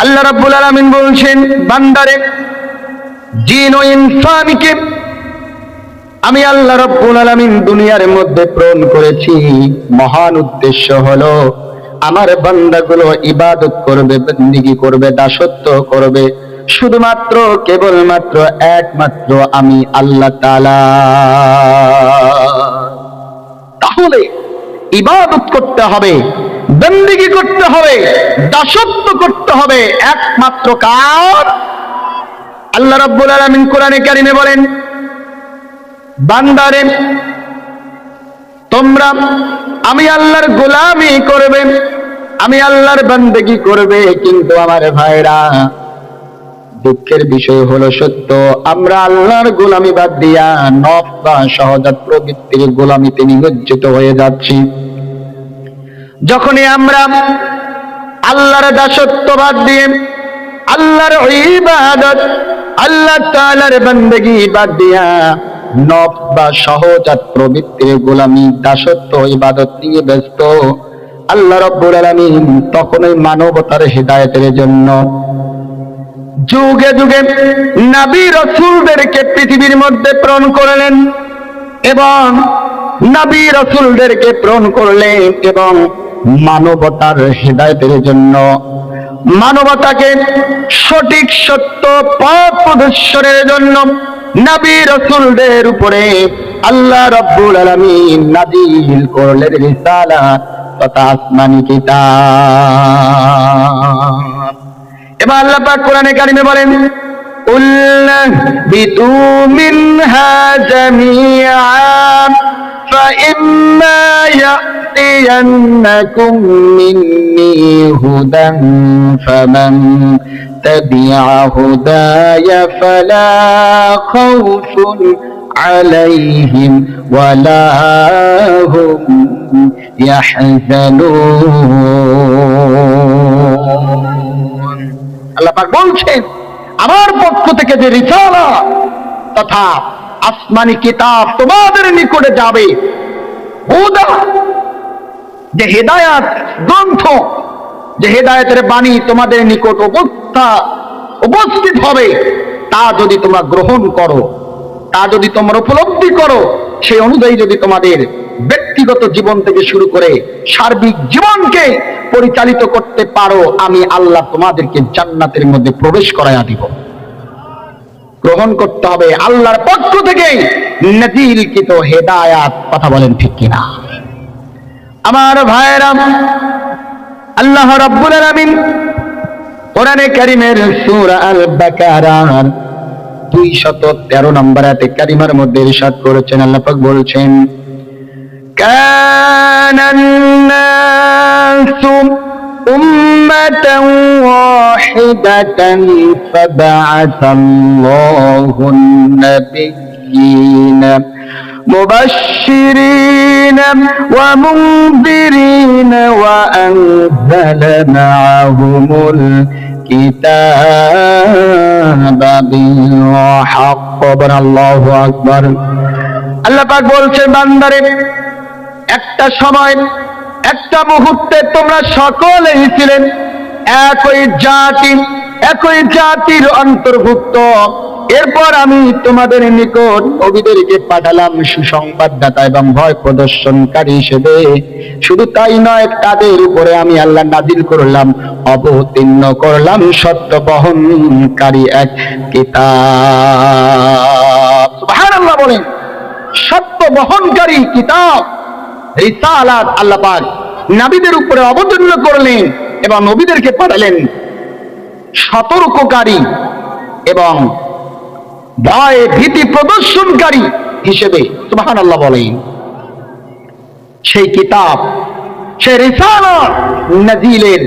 আল্লাহ রাব্বুল আলামিন বলছেন বান্দারে জিন ও ইনসানকে আমি আল্লাহ রাব্বুল আলামিন দুনিয়ার মধ্যে প্রেরণ করেছি, মহান উদ্দেশ্য হলো আমার বান্দাগুলো ইবাদত করবে, বন্দেগী করবে, দাসত্ব করবে শুধুমাত্র কেবলমাত্র একমাত্র আমি আল্লাহ তাআলা। তাহলে ইবাদত করতে হবে, বন্দেগী করতে হবে, দাসত্ব করতে হবে একমাত্র কার? আল্লাহ রাব্বুল আলামিন কোরআনে কারিমে বলেন, বান্দারে তোমরা আমি আল্লাহর গোলামি করবে, আমি আল্লাহর বান্দেগী করবে। কিন্তু আমার ভাইরা, দুঃখের বিষয় হলো সত্য, আমরা আল্লাহর গোলামি বাদ দিয়া নফস বা সহজাত প্রবৃত্তির গোলামিতে নিমজ্জিত হয়ে যাচ্ছি। যখনই আমরা আল্লাহর দাসত্ব বাদ দিয়ে আল্লাহর ইবাদত, আল্লাহ তাআলার বান্দেগী বাদ দিয়া নফস বা সহজাত প্রবৃত্তির গোলামি, দাসত্ব, ইবাদত নিয়ে ব্যস্ত, আল্লাহ রাব্বুল আলামিন তখনই মানবতার হিদায়াতের জন্য যুগে যুগে নবী রাসূলদেরকে পৃথিবীর মধ্যে প্রেরণ করলেন এবং নবী রাসূলদেরকে প্রেরণ করলেন এবং মানবতার হিদায়াতের জন্য, মানবতাকে সঠিক সত্য পথ প্রদর্শনের জন্য নবী রাসূলদের উপরে আল্লাহ রাব্বুল আলামিন নাযিল করলেন রিসালাত তথা আসমানী কিতাব। এবার আল্লাহ পাক কোরআনে কারিমে বলেন, কুল্লা বিতু মিনহা জামিআন فإما يأتينكم مني هدى فمن تبع هداي فلا خوف عليهم ولا هم يحزنون। আল্লাহ পাক বলছেন, আমার পক্ষ থেকে যে রিসালাত তথা আসমানী কিতাব তোমাদের নিকটে যাবে, হুদা যে হেদায়াত গ্রন্থ, যে হেদায়েতের বাণী তোমাদের নিকট উপস্থিত হবে, তা যদি তোমরা গ্রহণ করো, তা যদি তোমরা উপলব্ধি করো, সেই অনুযায়ী যদি তোমাদের ব্যক্তিগত জীবন থেকে শুরু করে সার্বিক জীবনকে পরিচালিত করতে পারো, আমি আল্লাহ তোমাদেরকে জান্নাতের মধ্যে প্রবেশ করাইয়া দিব। গ্রহণ করতে হবে আল্লাহর পক্ষ থেকে নাযিলকৃত হেদায়াত। কথা বলেন ঠিক কিনা? আমার ভাইরা, আল্লাহ রাব্বুল আলামিন কোরআনে কারীমের সূরা আল বাকারার 213 নম্বর আয়াতে কারিমার মধ্যে ইরশাদ করেছেন, আল্লাহ পাক বলছেন, কানান নাসু উম্মাতান ওয়াহিদাতান ফাবা'আসাল্লাহুন নাবিয়্যিনা مبشرين ومنذرين وأنزل معهم الكتاب بالحق الله أكبر। আল্লাহ পাক বলছে, বান্দারে একটা সময় একটা মুহূর্তে তোমরা সকলেই ছিলেন একই জাতি, একই জাতির অন্তর্ভুক্ত। এরপর আমি তোমাদের নিকট নবীদেরকে পাঠালাম সুসংবাদদাতা এবং ভয় প্রদর্শনকারী হিসেবে। শুধু তাই নয়, তাদের উপরে আমি আল্লাহ নাযিল করলাম, অবতীর্ণ করলাম সত্য বহনকারী এক কিতাব। সুবহানাল্লাহ বলেন, সত্য বহনকারী কিতাব রিসালাত আল্লাহ পাক নবীদের উপরে অবতীর্ণ করলেন এবং নবীদেরকে পাঠালেন সতর্ককারী এবং ভয় ভীতি প্রদর্শনকারী হিসেবে। সুবহানাল্লাহ বলেন, সেই কিতাব, সেই রিসালাত নাযিলের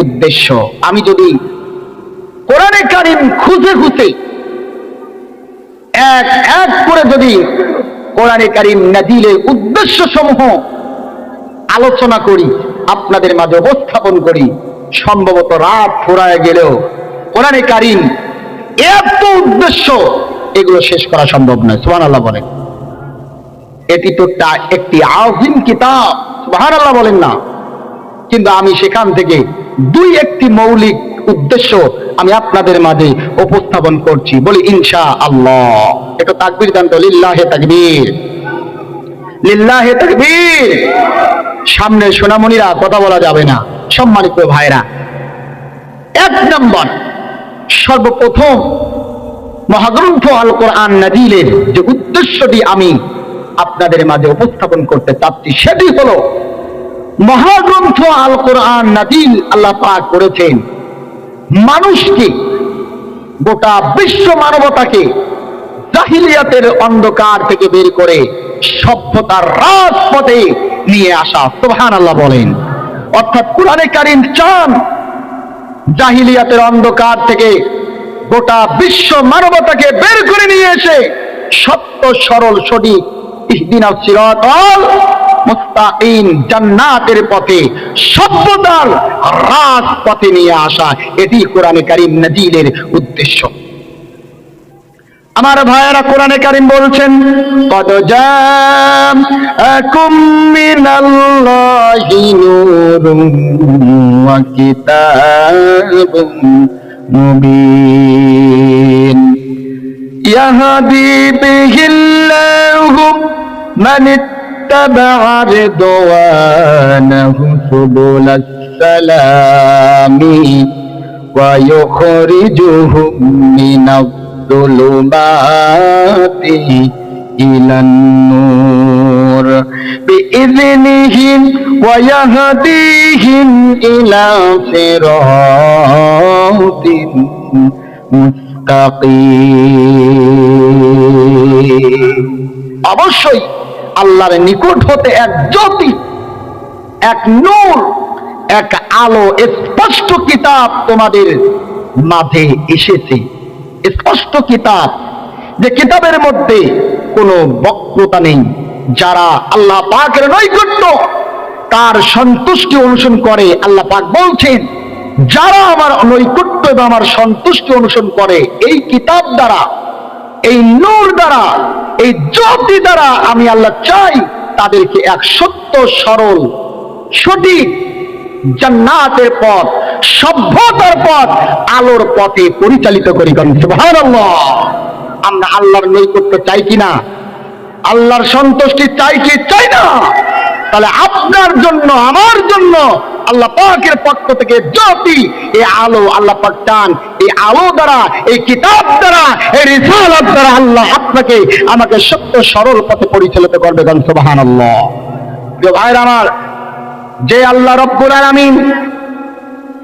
উদ্দেশ্য, আমি যদি কোরআনে কারীম খুঁজে খুঁজে এক এক করে যদি কোরআনে কারীম নাযিলের উদ্দেশ্য সমূহ আলোচনা করি, আপনাদের মাঝে উপস্থাপন করি, সম্ভবত রাত ফুরায় গেলেও কোরআনে কারীম এত উদ্দেশ্য এগুলো শেষ করা সম্ভব নয়। সুবহানাল্লাহ বলেন, এটি তো একটি আযীম কিতাব। সুবহানাল্লাহ বলেন না? কিন্তু আমি সেখান থেকে দুই একটি মৌলিক উদ্দেশ্য আমি আপনাদের মাঝে উপস্থাপন করছি। বলি ইনশাআল্লাহ। একটু তাকবীর দেন তো, লিল্লাহে তাকবীর, লিল্লাহে তাকবীর। সামনে সোনামণিরা কথা বলা যাবে না। সম্মানিত ভাইরা, এক নম্বর, সর্বপ্রথম মহাগ্রন্থ আল কোরআন নাজিলের যে উদ্দেশ্যটি আমি আপনাদের মাঝে উপস্থাপন করতে চাচ্ছি সেটি হলো, মহাগ্রন্থ আল কোরআন নাজিল আল্লাহ পাক করেছেন মানুষকে, গোটা বিশ্ব মানবতাকে জাহিলিয়াতের অন্ধকার থেকে বের করে সভ্যতার রাজপথে নিয়ে আসা। সুবহানাল্লাহ বলেন। অর্থাৎ কোরআনে কারীম চান জাহিলিয়াতের অন্ধকার থেকে গোটা বিশ্ব মানবতাকে বের করে নিয়ে এসে সত্য সরল সঠিক ইহদিনাস সিরাতাল মুস্তাকিম জান্নাতের পথে, সভ্যতার রাজপথে নিয়ে আসা। এটি কোরআনে কারীম নাজিলের উদ্দেশ্য। আমার ভাইয়েরা, কোরআনে কারীম বলছেন, কদ জাআকুম মিনাল্লাহি নূরুন ওয়া কিতাবুম মুবিন ইয়াহদি বিহিল্লাহু মান ইত্তাবা'a রিদওয়ানাহু সুবুলাস সালামি ওয়া ইউখরিজুহুম মিনাল যুলুমাতি ইলান নূর বিইذনিহি ওয়া ইয়াহদিহিম ইলা সিরাতিন মুস্তাকিম। অবশ্যই আল্লাহর নিকট হতে এক জ্যোতি, এক নূর, এক আলো, স্পষ্ট কিতাব তোমাদের মাঝে এসেছে। স্পষ্ট কিতাব, যে কিতাবের মধ্যে কোনো বক্রতা নেই। যারা আল্লাহ পাকের নৈকট্য, তার সন্তুষ্টি অনুসরণ করে, আল্লাহ পাক বলছেন, যারা আমার নৈকট্য এবং আমার সন্তুষ্টি অনুসরণ করে, এই কিতাব দ্বারা, এই নূর দ্বারা, এই জ্যোতি দ্বারা আমি আল্লাহ চাই তাদেরকে এক সত্য সরল সঠিক জান্নাতের পথ, সভ্যতার পথ, আলোর পথে পরিচালিত করি। সুবহানাল্লাহ। আমরা আল্লাহর নৈকট্য চাই কিনা? আল্লাহর সন্তুষ্টি চাই কি চাই না? তাহলে আপনার জন্য, আমার জন্য আল্লাহ পাকের পক্ষ থেকে জ্যোতি, এই আলো আল্লাহ পাক চান, এই আলো দ্বারা, এই কিতাব দ্বারা, এই রিসালাত দ্বারা আল্লাহ আপনাকে আমাকে সত্য সরল পথে পরিচালিত করবে। সুবহানাল্লাহ। প্রিয় ভাইরা আমার, যে আল্লাহ রব্বুল আলামিন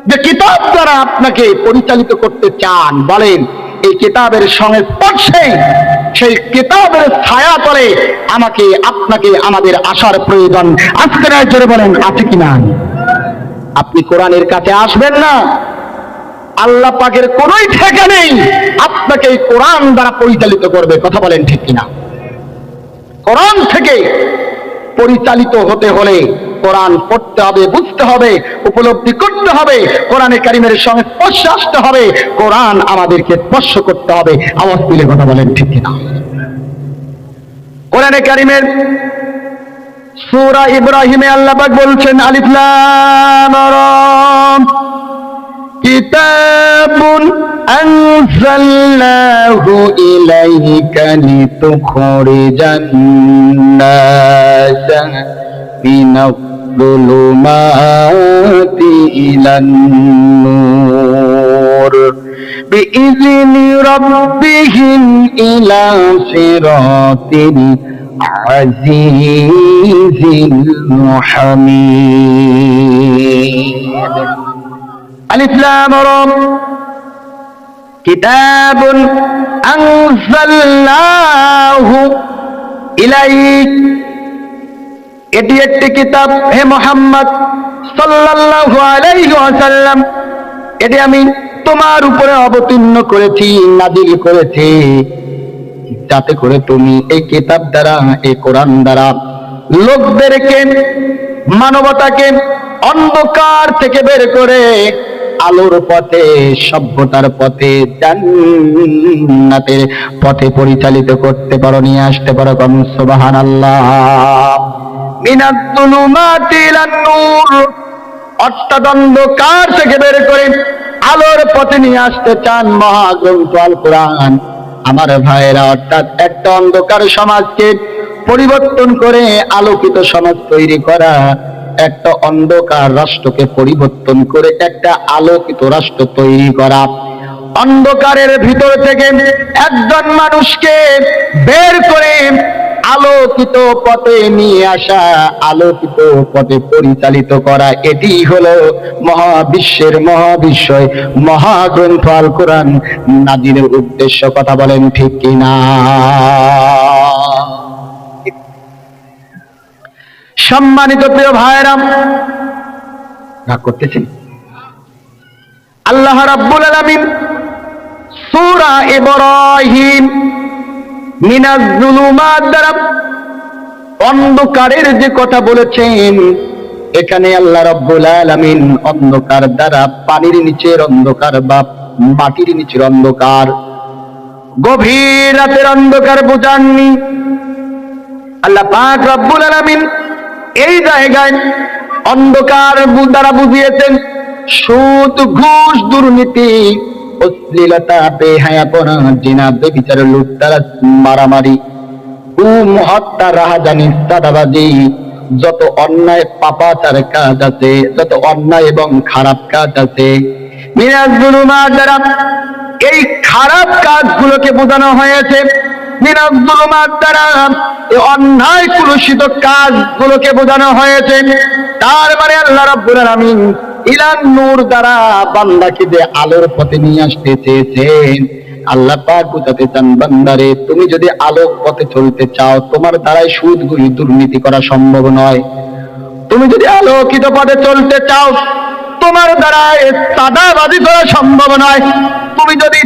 যে কিতাব দ্বারা আপনাকে পরিচালিত করতে চান, বলেন এই কিতাবের সংস্পর্শে, সেই কিতাবের ছায়া তলে আমাকে আপনাকে আমাদের আসার প্রয়োজন। আজকে জোরে বলেন, আছে কিনা? আপনি কোরআনের কাছে আসবেন না, আল্লাহ পাকের কোনোই ঠেকা নেই আপনাকে এই কোরআন দ্বারা পরিচালিত করবে। কথা বলেন ঠিক কিনা? কোরআন থেকে পরিচালিত হতে হলে কোরআন পড়তে হবে, বুঝতে হবে, উপলব্ধি করতে হবে, কোরআনে কারীমের সঙ্গে স্পর্শে আসতে হবে, কোরআন আমাদেরকে স্পর্শ করতে হবে। আওয়াজ তুলে কথা বলেন ঠিক কিনা? কোরআনে কারীমের সূরা ইব্রাহিমে আল্লাহ পাক বলছেন, আলিফ লাম রা কিতাবুন আনজালনাহু ইলাইকা লিতুখরিজান নাসা মিনাল যুলুমাতি ইলান নূর বিইذনি রাব্বিহিম ইলা সিরাতিল আজিজিল হামিদ। আলিফ লাম রা কিতাবুন আনজালনাহু ইলাইক, এটি একটি কিতাব হে মুহাম্মদ সাল্লাল্লাহু আলাইহি ওয়াসাল্লাম, এটি আমি তোমার উপরে অবতীর্ণ করেছি, নাযিল করেছি, যাতে করে তুমি এই কিতাব দ্বারা, এই কোরআন দ্বারা লোকদেরকে, মানবতাকে অন্ধকার থেকে বের করে আলোর পথে, সভ্যতার পথে, জান্নাতের পথে পরিচালিত করতে পারো, নিয়ে আসতে পারো। সুবহানাল্লাহ। মিনাজ যুলুমাতি ইলান নূর, অর্থাৎ অন্ধকার থেকে বের করে আলোর পথে নিয়ে আসতে চান মহাগ্রন্থ আল কোরআন। আমার ভাইয়েরা, অর্থাৎ একটা অন্ধকার সমাজকে পরিবর্তন করে আলোকিত সমাজ তৈরি করা, একটা অন্ধকার রাষ্ট্রকে পরিবর্তন করে একটা আলোকিত রাষ্ট্র তৈরি করা, অন্ধকারের ভিতর থেকে একজন মানুষকে বের করে আলোকিত পথে নিয়ে আসা, আলোকিত পথে পরিচালিত করা, এটি হলো মহাবিশ্বের মহাবিশ্বয় মহাগ্রন্থ আল কোরআন নাজিলের উদ্দেশ্য। কথা বলেন ঠিক কিনা? সম্মানিত প্রিয় ভাইরা, রাগ করতেছেন? আল্লাহ রাব্বুল আলামিন সূরা ইব্রাহিম মিনাজ যুলুমাত দ্বারা অন্ধকারের যে কথা বলেছেন, এখানে আল্লাহ রাব্বুল আলামিন অন্ধকার দ্বারা পানির নিচের অন্ধকার বা মাটির নিচের অন্ধকার, গভীর রাতের অন্ধকার বোঝাননি। আল্লাহ পাক রাব্বুল আলামিন এই জায়গায় অন্ধকার দ্বারা বুঝিয়েছেন সুদ, ঘুষ, দুর্নীতি, অশ্লীলতা, বেহায়াপনা, জিনা, ব্যভিচার, লুটতরাজ, মারামারি, গুম, হত্যা, রাহাজানি, চাঁদাবাজি, যত অন্যায় পাপাচার কাজ আছে, যত অন্যায় এবং খারাপ কাজ আছে, মিনাজ যুলুমাত দ্বারা এই খারাপ কাজগুলোকে বোঝানো হয়েছে। মিনাজ যুলুমাত দ্বারা এই অন্যায় কুলুষিত কাজগুলোকে বোঝানো হয়েছে। তার মানে আল্লাহ রাব্বুল আলামিন ইলান নূর দ্বারা বান্দাকে যে আলোর পথে নিয়ে আসতে চেয়েছেন, আল্লাহ পাক বুঝাতে চান, বান্দারে তুমি যদি আলোক পথে চলতে চাও, তোমার দ্বারাই সুদ, ঘুষ, দুর্নীতি করা সম্ভব নয়। তুমি যদি আলোকিত পথে চলতে চাও, তোমার দ্বারাই চাঁদাবাজি করা সম্ভব নয়। তুমি যদি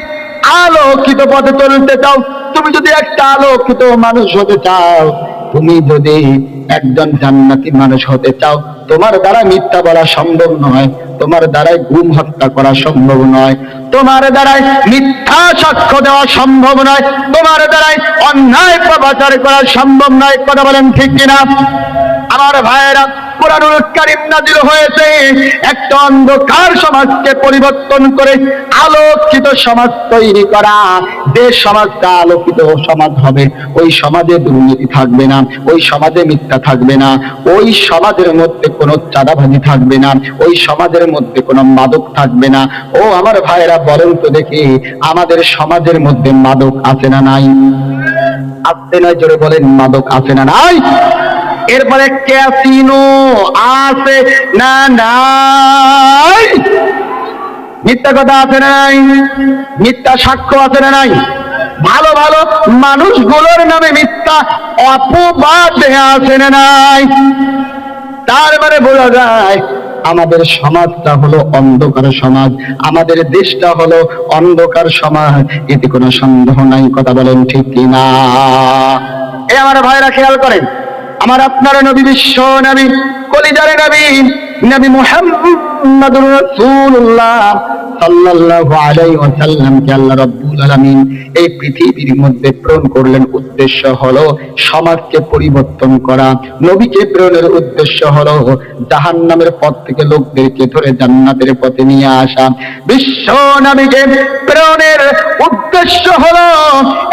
আলোকিত পথে চলতে চাও, তুমি যদি একটা আলোকিত মানুষ হতে চাও, তুমি যদি একজন জান্নাতি মানুষ হতে চাও, তোমার দ্বারা মিথ্যা বলা সম্ভব নয়, তোমার দ্বারাই গুম, হত্যা করা সম্ভব নয়, তোমার দ্বারাই মিথ্যা সাক্ষ্য দেওয়া সম্ভব নয়, তোমার দ্বারাই অন্যায় পাপাচার করা সম্ভব নয়। কথা বলেন ঠিক কিনা? আমার ভাইয়েরা, কুরআনুল কারীম নাযিল হয়েছে একটা অন্ধকার সমাজকে পরিবর্তন করে আলোকিত সমাজ তৈরি করা। যে সমাজটা আলোকিত সমাজ হবে, ওই সমাজে দুর্নীতি থাকবে না, ওই সমাজে মিথ্যা থাকবে না, ওই সমাজের মধ্যে কোনো চাঁদাবাজি থাকবে না, ওই সমাজের মধ্যে কোনো মাদক থাকবে না। ও আমার ভাইয়েরা, বলেন তো দেখি, আমাদের সমাজের মধ্যে মাদক আছে না নাই? আছে না? জোরে বলেন, মাদক আছে না নাই? এরপরে ক্যাসিনো আছে না নাই? মিথ্যা কথা আছে না নাই? মিথ্যা সাক্ষ্য আছে না নাই? ভালো ভালো মানুষগুলোর নামে মিথ্যা অপবাদ আছে না নাই? তার মানে বোঝা যায় আমাদের সমাজটা হলো অন্ধকার সমাজ, আমাদের দেশটা হলো অন্ধকার সমাজ, এতে কোনো সন্দেহ নাই। কথা বলেন ঠিক কিনা? আমার ভাইরা খেয়াল করেন, আমার আপনার নবী, বিশ্ব নবী, কলিজার নবী, নবী মুহাম্মদুর রাসূলুল্লাহ সাল্লাল্লাহু আলাইহি ওয়াসাল্লামকে আল্লাহ রাব্বুল আলামিন এই পৃথিবীর মধ্যে প্রেরণ করলেন। উদ্দেশ্য হলো সমাজকে পরিবর্তন করা। নবীকে প্রেরণের উদ্দেশ্য হলো জাহান্নামের পথ থেকে লোকদেরকে ধরে জান্নাতের পথে নিয়ে আসা। বিশ্ব নবীকে প্রেরণের উদ্দেশ্য হলো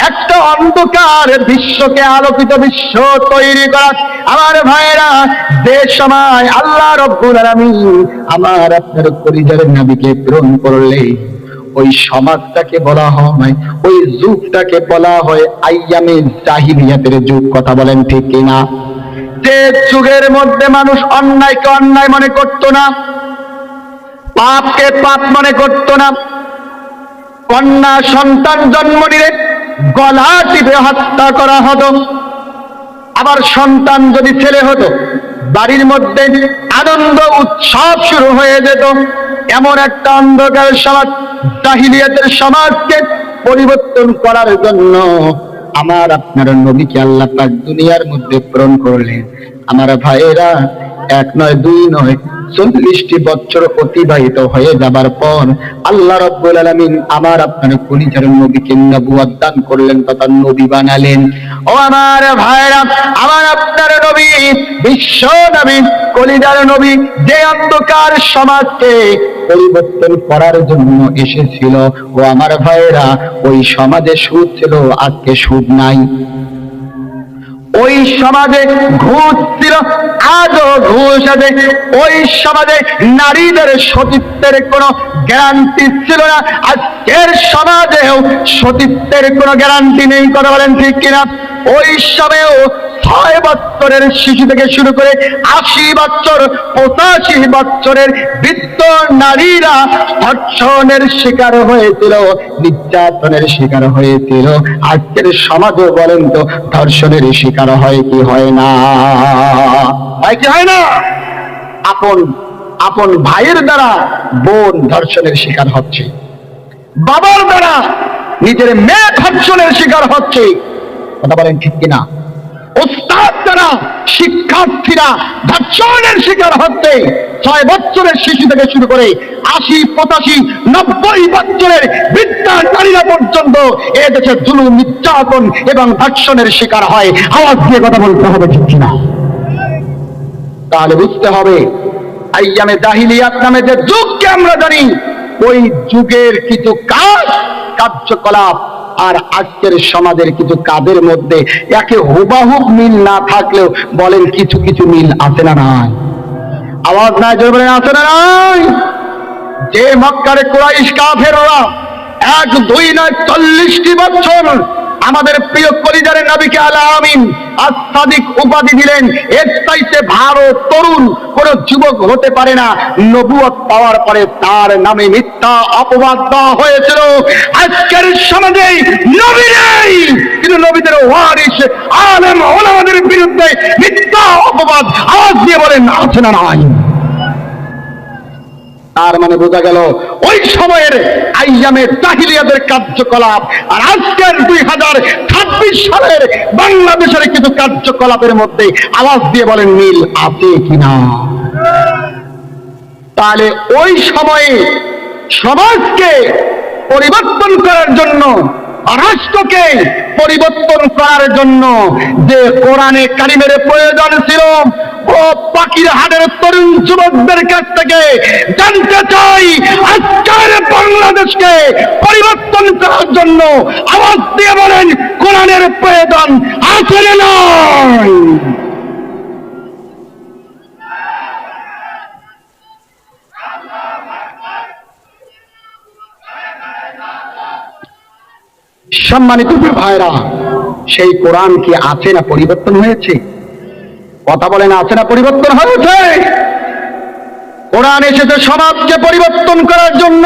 একটা অন্ধকার বিশ্বকে আলোকিত বিশ্ব তৈরি করা। আমার ভাইয়েরা, যে সময় আল্লাহ রাব্বুল আলামিন আমার আপনার কলিজার নবীকে প্রেরণ করলে, ওই সমাজটাকে বলা হয়, ওই যুগটাকে বলা হয় আইয়ামে জাহিলিয়াতের যুগ। কথা বলেন ঠিক কিনা? যে যুগের মধ্যে মানুষ অন্যায়কে অন্যায় মনে করত না, পাপকে পাপ মনে করত না, কন্যা সন্তান জন্ম নিলে গলা টিপে হত্যা করা হতো। আবার সন্তান যদি ছেলে হতো, বাড়ির মধ্যে আনন্দ উৎসব শুরু হয়ে যেত। এমন একটা অন্ধকার সমাজ, জাহিলিয়াতের সমাজকে পরিবর্তন করার জন্য আমার আপনার নবীকে আল্লাহ পাক দুনিয়ার মধ্যে প্রেরণ করলেন। আমার ভাইয়েরা, এক নয়, দুই নয়, 40টি বছর অতিবাহিত হয়ে যাবার পর আল্লাহ রাব্বুল আলামিন আমার আপনার কলিজার নবীকে নবুয়ত দান করলেন তথা নবী বানালেন। ও আমার ভাইরা, আমার আপনার নবী, বিশ্ব নবী, কলিজার নবী, যে অন্ধকার সমাজকে পরিবর্তন করার জন্য এসেছিল, ও আমার ভাইরা, ওই সমাজে সুদ ছিল, আজকে সুদ নাই। ওই সমাজে ঘুষ ছিল, আজও ঘুষ আছে। ওই সমাজে নারীদের সতীত্বের কোনো গ্যারান্টি ছিল না, আজকের সমাজেও সতীত্বের কোনো গ্যারান্টি নেই। কথা বলেন ঠিক কিনা? ওই সময়েও 6 বছরের শিশু থেকে শুরু করে 80 বছর, 85 বছরের বৃদ্ধ নারীরা ধর্ষণের শিকার হয়েছিল, নির্যাতনের শিকার হয়েছিল। আজকের সমাজও বলেন তো ধর্ষণের শিকার হয় কি হয় না? হয় কি হয় না? আপন ভাইয়ের দ্বারা বোন ধর্ষণের শিকার হচ্ছে, বাবার দ্বারা নিজের মেয়ে ধর্ষণের শিকার হচ্ছে। কথা বলেন ঠিক কিনা? ওস্তাদ দ্বারা শিক্ষার্থীরা ধর্ষণের শিকার হচ্ছে। 6 বছরের শিশু থেকে শুরু করে 80, 85, 90 বছরের বৃদ্ধা নারীরা পর্যন্ত এ দেশে জুলুম, নির্যাতন এবং ধর্ষণের শিকার হয়। আওয়াজ দিয়ে কথা বলতে হবে ঠিক কিনা? তাহলে বুঝতে হবে আইয়ামে জাহিলিয়াত নামে যে যুগকে আমরা জানি, ওই যুগের কিছু কার্যকলাপ আর আজকের সমাজের কিছু কাজের মধ্যে একে হুবাহুব মিল না থাকলেও বলেন কিছু কিছু মিল আছে না নাই? আওয়াজ নাই জোরে বলেন, আছে না নাই? যে মক্কার কুরাইশ কাফেররা 1, 2 নয় 40টি বছর আমাদের প্রিয় কলিজার নবীকে আল আমিন as-সাদিক উপাধি দিলেন, এর চাইতে ভালো তরুণ কোন যুবক হতে পারে না। নবুয়ত পাওয়ার পরে তার নামে মিথ্যা অপবাদ দেওয়া হয়েছিল। আজকের সমাজে নবী নেই, কিন্তু নবীদের ওয়ারিস আলেম ওলামাদের বিরুদ্ধে মিথ্যা অপবাদ আওয়াজ দিয়ে বলেন আছে না নাই? তার মানে বোঝা গেল ওই সময়ের আইয়ামে জাহিলিয়াতের কার্যকলাপ আর আজকের 2026 সালের বাংলাদেশের কিছু কার্যকলাপের মধ্যে আওয়াজ দিয়ে বলেন মিল আছে কিনা? তাহলে ওই সময়ে সমাজকে পরিবর্তন করার জন্য, রাষ্ট্রকে পরিবর্তন করার জন্য যে কোরআনে কারিমের প্রয়োজন ছিল, ও পাখির হাটের তরুণ যুবকদের কাছ থেকে জানতে চাই, আজকের বাংলাদেশকে পরিবর্তন করার জন্য আওয়াজ দিয়ে বলেন কোরআনের প্রয়োজন আছে না নাই? সম্মানিত ভাইরা, সেই কোরআন কি আছে না পরিবর্তন হয়েছে? কথা বলেন, আছে না পরিবর্তন হয়েছে? কোরআন এসেছে সমাজকে পরিবর্তন করার জন্য,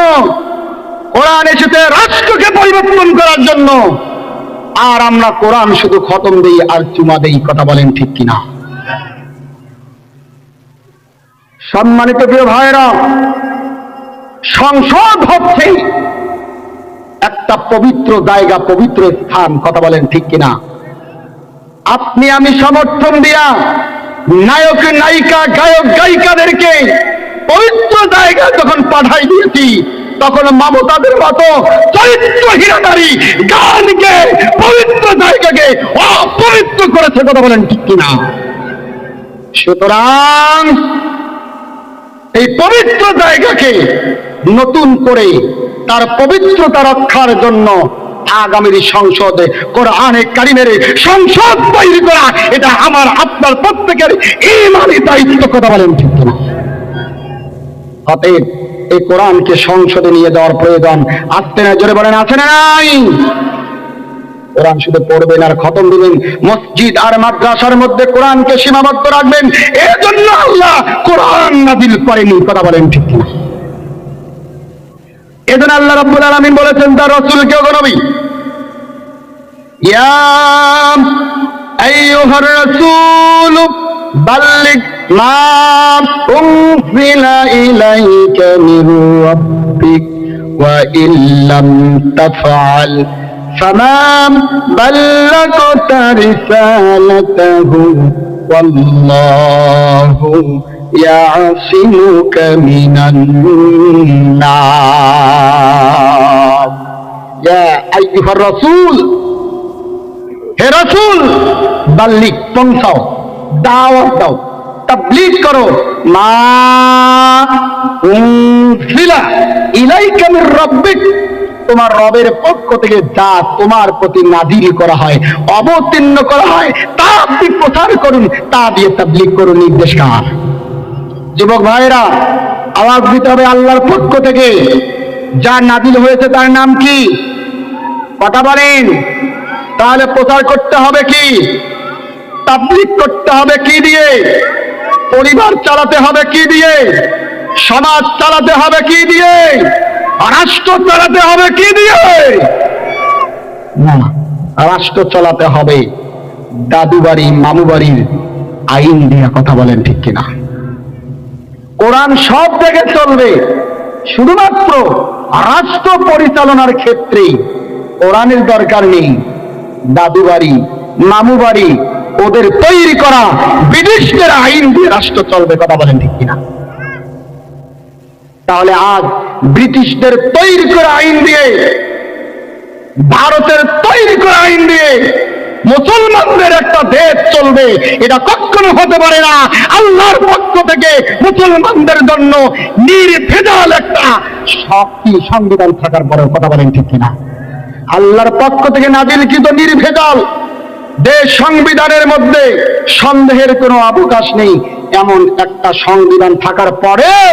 কোরআন এসেছে রাষ্ট্রকে পরিবর্তন করার জন্য। আর আমরা কোরআন শুধু খতম দেই আর চুমা দেই। কথা বলেন ঠিক কিনা? সম্মানিত প্রিয় ভাইরা, সংসদ হচ্ছে একটা পবিত্র জায়গা, পবিত্র স্থান। কথা বলেন ঠিক কিনা? আপনি আমি সমর্থন দিয়া নায়ক নায়িকা, গায়ক গায়িকাদেরকে পবিত্র জায়গায় যখন পাঠাই দিয়েছি, তখন মমতাদের মতো চরিত্রহীন নারী গানকে পবিত্র জায়গাকে অপবিত্র করেছে। কথা বলেন ঠিক কিনা? সুতরাং এই পবিত্র জায়গাকে নতুন করে তার পবিত্রতা রক্ষার জন্য আগামীর সংসদে কোরআনে কারিমের সংসদ তৈরি করা, এটা আমার আপনার প্রত্যেকের ঈমানি দায়িত্ব। কথা বলেন ঠিক কিনা? অতএব এই কোরআনকে সংসদে নিয়ে যাওয়ার প্রয়োজন আসতে না, জোরে বলেন আছে না নাই? কোরআন শুধু পড়বেন আর খতম দিবেন, মসজিদ আর মাদ্রাসার মধ্যে কোরআনকে সীমাবদ্ধ রাখবেন, এর জন্য আল্লাহ কোরআন নাযিল করেনি। কথা বলেন ঠিক কিনা? এজন্য আল্লাহ রাব্বুল আলামিন বলেছেন তার রাসূলকে, ও নবী, ইয়া আইয়ুহার রাসূল বাল্লিগ মা উনজিলা ইলাইকা মির রাব্বিক ওয়া ইল্লাম তাফআল ফামা বাল্লাগতা রিসালাতাহু ওয়াল্লাহু ইয়াসিমুকা মিনান নাস। ইয়া আইয়ুহার রাসূল, হে রাসূল, বাল্লিগ, পৌঁছাও, দাওয়াত দাও, তাবলীগ করো, মা উনজিলা ইলাইকা মির রাব্বিক, তোমার রবের পক্ষ থেকে যা তোমার প্রতি নাযিল করা হয়, অবতীর্ণ করা হয়, তা আপনি প্রচার করুন, তা দিয়ে তাবলীগ করুন। নির্দেশ কার? যুবক ভাইরা, আওয়াজ দিতে হবে আল্লাহর পক্ষ থেকে। যা নাযিল হয়েছে তার নাম কি? কথা বলেন। তাহলে প্রচার করতে হবে কি? তাবলীগ করতে হবে কি দিয়ে? পরিবার চালাতে হবে কি দিয়ে? সমাজ চালাতে হবে কি দিয়ে? রাষ্ট্র চালাতে হবে কি দিয়ে? না, রাষ্ট্র চালাতে হবে দাদু বাড়ি মামু বাড়ির আইন দিয়ে। কথা বলেন ঠিক কিনা? কোরআন সব জায়গায় চলবে, শুধুমাত্র রাষ্ট্র পরিচালনার ক্ষেত্রে কোরআনের দরকার নেই। দাদু বাড়ি মামু বাড়ি ওদের তৈরি করা বিদেশিদের আইন দিয়ে রাষ্ট্র চলবে। কথা বলেন ঠিক কিনা? তাহলে আজ ব্রিটিশদের তৈরি করা আইন দিয়ে, ভারতের তৈরি করা আইন দিয়ে মুসলমানদের একটা দেশ চলবে, এটা কখনো হতে পারে না। আল্লাহর পক্ষ থেকে মুসলমানদের জন্য নির্ভেজাল একটা শক্তি সংবিধান থাকার পরেও, কথা বলেন ঠিক কিনা? আল্লাহর পক্ষ থেকে নাযিলকৃত নির্ভেজাল দেশ সংবিধানের মধ্যে সন্দেহের কোনো অবকাশ নেই। এমন একটা সংবিধান থাকার পরেও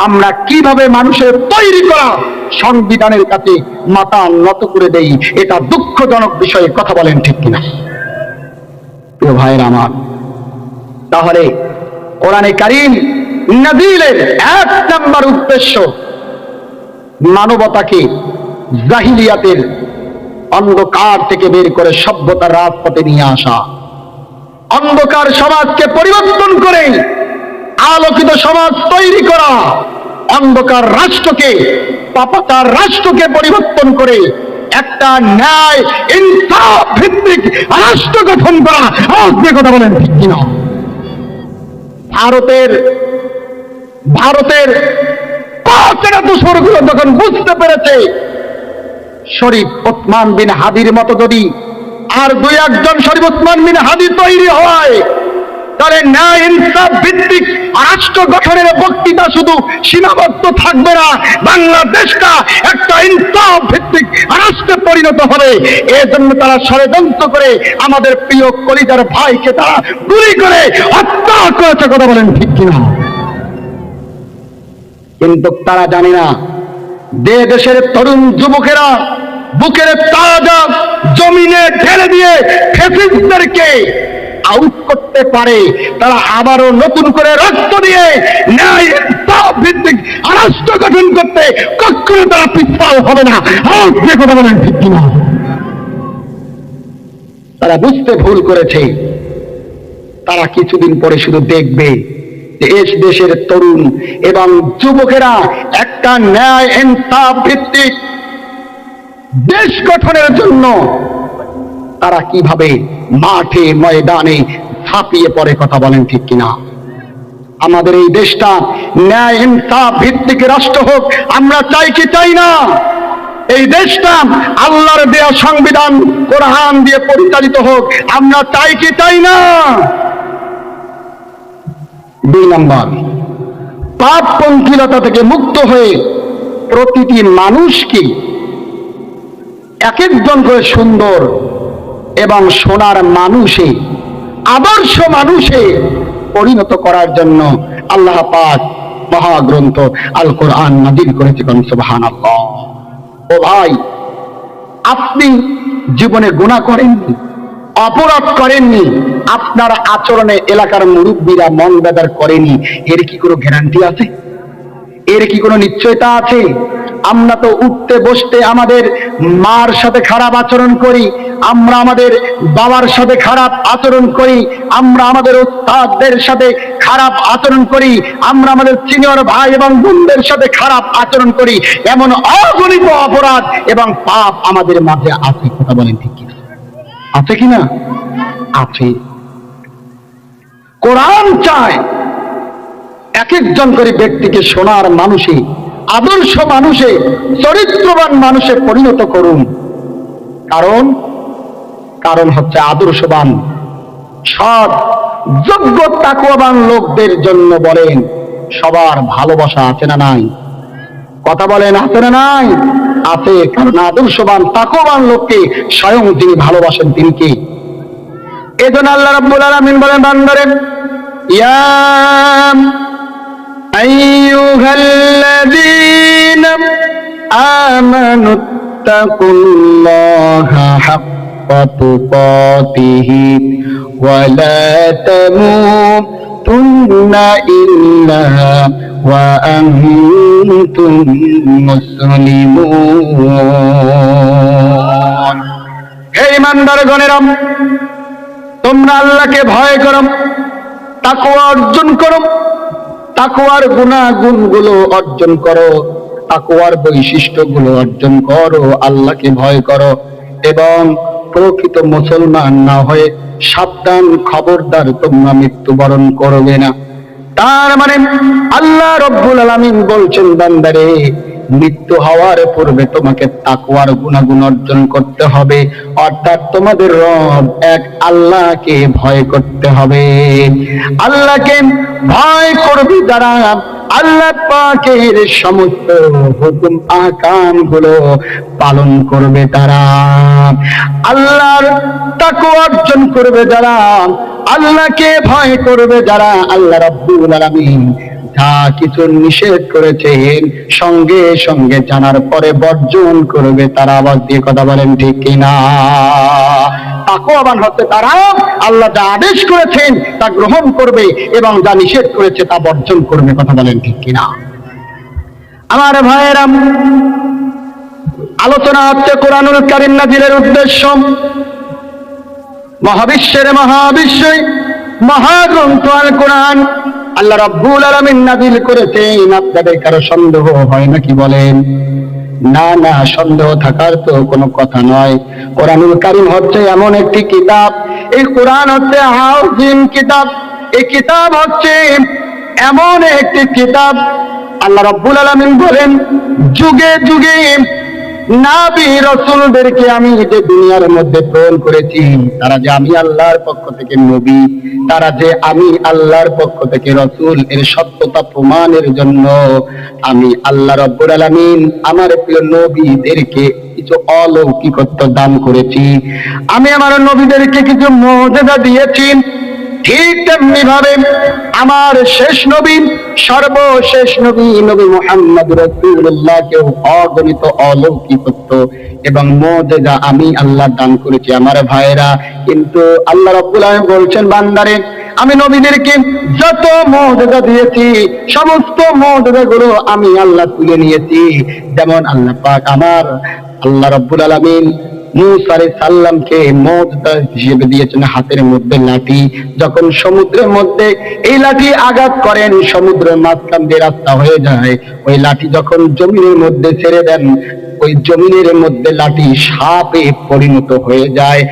আমরা কিভাবে মানুষের তৈরি করা সংবিধানের কাছে মাথা নত করে দেই, এটা দুঃখজনক বিষয়। কথা বলেন ঠিক কিনা? প্রিয় ভাইরা আমার, তাহলে কোরআনে কারীম নাযিলের এক নাম্বার উদ্দেশ্য মানবতাকে জাহিলিয়াতের অন্ধকার থেকে বের করে সভ্যতার রাজপথে নিয়ে আসা, অন্ধকার সমাজকে পরিবর্তন করে আলোকিত সমাজ তৈরি করা, অন্ধকার রাষ্ট্রকে, পাপাচার রাষ্ট্রকে পরিবর্তন করে একটা ন্যায় ইনসাফ ভিত্তিক রাষ্ট্র গঠন করা। আজকে কথা বলেন ঠিক কিনা? ভারতের পাঁচটা দোসরগুলো যখন বুঝতে পেরেছে শরীফ ওসমান বিন হাদির মতো যদি আর দুই একজন শরীফ ওসমান বিন হাদি তৈরি হয়, তাহলে ন্যায় ইনসাফ ভিত্তিক রাষ্ট্র গঠনের বক্তৃতা শুধু সীমাবদ্ধ থাকবে না, বাংলাদেশটা একটা ইনসাফ ভিত্তিক রাষ্ট্রে পরিণত হবে। এজন্য তারা ষড়যন্ত্র করে আমাদের প্রিয় কলিজার ভাইকে তারা গুলি করে হত্যা করেছে। কথা বলেন ঠিক কিনা? কিন্তু তারা জানে না দেশের তরুণ যুবকেরা বুকের তাজা জমিনে ঢেলে দিয়ে ফ্যাসিস্টদেরকে আউট করতে পারে। তারা আবারও নতুন করে রক্ত দিয়ে ন্যায় ইনসাফ ভিত্তিক রাষ্ট্র গঠন করতে কখনো তারা পিছপা হবে না। যে কথা বলেন ঠিক কিনা? তারা বুঝতে ভুল করেছে। তারা কিছুদিন পরে শুধু দেখবে দেশের তরুণ এবং যুবকেরা একটা ন্যায় ইনসাফ ভিত্তিক দেশ গঠনের জন্য তারা কিভাবে মাঠে ময়দানে ঝাঁপিয়ে পড়ে। কথা বলেন ঠিক কিনা? আমাদের এই দেশটা ন্যায় ইনসাফ ভিত্তিক রাষ্ট্র হোক, আমরা চাই কি চাই না? এই দেশটা আল্লাহর দেয়া সংবিধান কোরআন দিয়ে পরিচালিত হোক, আমরা চাই কি চাই না? দুই নম্বর, পাপ পঙ্কিলতা থেকে মুক্ত হয়ে প্রতিটি মানুষকে এক একজন করে সুন্দর এবং সোনার মানুষে, আদর্শ মানুষে পরিণত করার জন্য আল্লাহ পাক মহাগ্রন্থ আল কোরআন নাযিল করেছেন। সুবহানাল্লাহ। ও ভাই, আপনি জীবনে গুনাহ করেননি, অপরাধ করেননি, আপনার আচরণে এলাকার মুরব্বীরা মন বেদার করেনি, এর কি কোনো গ্যারান্টি আছে? এর কি কোনো নিশ্চয়তা আছে? আমরা তো উঠতে বসতে আমাদের মার সাথে খারাপ আচরণ করি, আমরা আমাদের বাবার সাথে খারাপ আচরণ করি, আমরা আমাদের উস্তাদদের সাথে খারাপ আচরণ করি, আমরা আমাদের সিনিয়র ভাই এবং বোনদের সাথে খারাপ আচরণ করি। এমন অগণিত অপরাধ এবং পাপ আমাদের মাঝে আছে। কথা বলেন ঠিক কিনা? আছে কিনা? আছে। কোরআন চায় এক একজন করে ব্যক্তিকে সোনার মানুষে, আদর্শ মানুষে, চরিত্রবান মানুষে পরিণত করুন। কারণ হচ্ছে আদর্শবান, সৎ, যোগ্য, তাকওয়াবান লোকদের জন্য বলেন সবার ভালোবাসা আছে না নাই? কথা বলেন আছে না নাই? আছে। কারণ আদর্শবান, তাকওয়াবান লোককে স্বয়ং যিনি ভালোবাসেন তিনি কে? এজন্য আল্লাহ রাব্বুল আলামিন বলেন বান্দারে, ইয়া আইয়ুহাল্লাযীনা আমানুত্তাকুল্লাহা হাক্কা তুকাতিহি ওয়া লা তামুতুন্না ইল্লা ওয়া আনতুম মুসলিমুন। হে ঈমানদারগণেরা, তোমরা আল্লাহকে ভয় করো, তাকওয়া অর্জন করো, তাকওয়ার গুণাগুণগুলো অর্জন করো, তাকওয়ার বৈশিষ্ট্যগুলো অর্জন করো, আল্লাহকে ভয় করো এবং প্রকৃত মুসলমান না হয়ে সাবধান, খবরদার, তোমরা মৃত্যুবরণ করবে না। তার মানে আল্লাহ রাব্বুল আলামিন বলছেন বান্দারে, মৃত্যু হওয়ার পূর্বে তোমাকে তাকওয়ার গুণাগুণ অর্জন করতে হবে, অর্থাৎ তোমাদের রব এক আল্লাহকে ভয় করতে হবে। আল্লাহকে ভয় করবে যারা, আল্লাহ পাকের সমস্ত হুকুম আহকাম গুলো পালন করবে তারা, আল্লাহর তাকওয়া অর্জন করবে যারা, আল্লাহকে ভয় করবে যারা, আল্লাহ রাব্বুল আলামিন যা কিছু নিষেধ করেছেন সঙ্গে সঙ্গে জানার পরে বর্জন করবে তারা। আওয়াজ দিয়ে কথা বলেন ঠিক কিনা? তাকওয়াবান হচ্ছে তারা আল্লাহ যা আদেশ করেছেন তা গ্রহণ করবে এবং যা নিষেধ করেছে তা বর্জন করবে। কথা বলেন ঠিক কিনা? আমার ভাইয়েরা, আলোচনা হচ্ছে কোরআনুল কারীম নাযিলের উদ্দেশ্য। মহাবিশ্বের মহাবিশ্বই মহাগ্রন্থ আল কোরআন আল্লাহ রাব্বুল আলামিন নাযিল করেছেন। আপনাদের কারো সন্দেহ হয় নাকি বলেন? না না, সন্দেহ থাকার তো কোনো কথা নয়। কোরআনুল কারীম হচ্ছে এমন একটি কিতাব, এই কোরআন হচ্ছে আযীম কিতাব, এই কিতাব হচ্ছে এমন একটি কিতাব, আল্লাহ রাব্বুল আলামিন বলেন যুগে যুগে নবী রাসূলদেরকে আমি যে দুনিয়ার মধ্যে প্রেরণ করেছি, তারা যে আমি আল্লাহর পক্ষ থেকে নবী, তারা যে আমি আল্লাহর পক্ষ থেকে রাসূল, এর সত্যতা প্রমাণের জন্য আমি আল্লাহ রাব্বুল আলামিন আমার প্রিয় নবীদেরকে কিছু অলৌকিকত্ব দান করেছি। আমি আমার নবীদেরকে কিছু মুজিজা দিয়েছি। ঠিক তেমনি ভাবে আমার শেষ নবী, সর্বশেষ নবী, নবী মুহাম্মদ রাসূলুল্লাহকেও অগণিত অলৌকিকত্ব এবং মুজিজা আমি আল্লাহ দান করেছি আমার ভাইয়েরা। কিন্তু আল্লাহ রাব্বুল আলামিন বলছেন বান্দারে, আমি নবীদেরকে যত মুজিজা দিয়েছি সমস্ত মুজিজাগুলো আমি আল্লাহ তুলে নিয়েছি। যেমন আল্লাহ পাক আমার আল্লাহ রাব্বুল আলামিন মূসা আলাইহিস সালামকে মুজিজা হিসেবে দিয়েছেন হাতের মধ্যে লাঠি। যখন সমুদ্রের মধ্যে এই লাঠি আঘাত করেন, সমুদ্রের মাঝখান দিয়ে রাস্তা হয়ে যায়। ওই লাঠি যখন জমিনের মধ্যে ছেড়ে দেন, ওই জমিনের মধ্যে লাঠি সাপে পরিণত হয়ে যায়।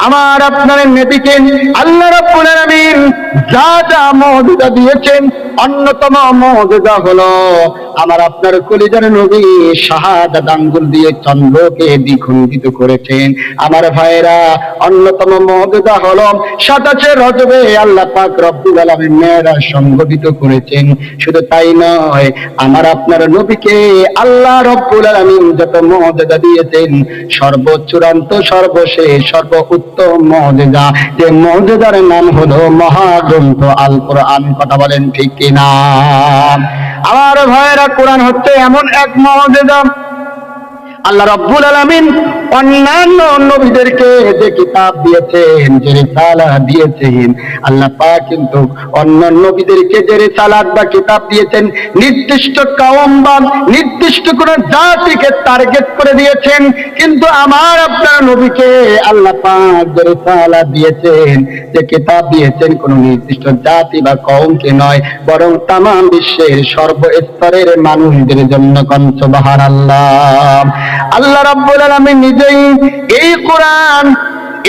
আমার আপনার নবীকে আল্লাহ রাব্বুল আলামিন যা যা মুজিজা দিয়েছেন, অন্যতম মুজিজা হলো আমার আপনার কলিজার নবী শাহাদাত আঙ্গুল দিয়ে চন্দ্রকে দ্বিখণ্ডিত করেছেন। আমার ভাইরা, অন্যতম মুজিজা হলো 27 রজবে আল্লাহ পাক রব্বুল আলামিন মেরাজ সংঘটিত করেছেন। শুধু তাই নয়, আমার আপনার নবীকে আল্লাহ রব্বুল আলামিন যত মুজিজা দিয়েছেন, সর্বচূড়ান্ত, সর্বশেষ, সর্বোত্তম মুজিজা, যে মুজিজার নাম হলো মহাগ্রন্থ আল কোরআন। কথা বলেন ঠিক কিনা? আমার ভাইয়েরা, কোরআন হচ্ছে এমন এক মুজিজা, আল্লাহ রাব্বুল আলামিন অন্যান্য নবীদেরকে যে কিতাব দিয়েছেন, যে রিসালাত দিয়েছেন, আল্লাহ পাক কিন্তু অন্য নবীদেরকে যে রিসালাত বা কিতাব দিয়েছেন নির্দিষ্ট কওম বা নির্দিষ্ট কোন জাতিকে টার্গেট করে দিয়েছেন। কিন্তু আমার আপনার নবীকে আল্লাহ পাক যে রিসালাত দিয়েছেন, যে কিতাব দিয়েছেন, কোন নির্দিষ্ট জাতি বা কওমকে নয়, বরং তামাম বিশ্বের সর্বস্তরের মানুষদের জন্য। কোন সুবহানাল্লাহ। আল্লাহ রাব্বুল আলামিন নিজেই এই কোরআন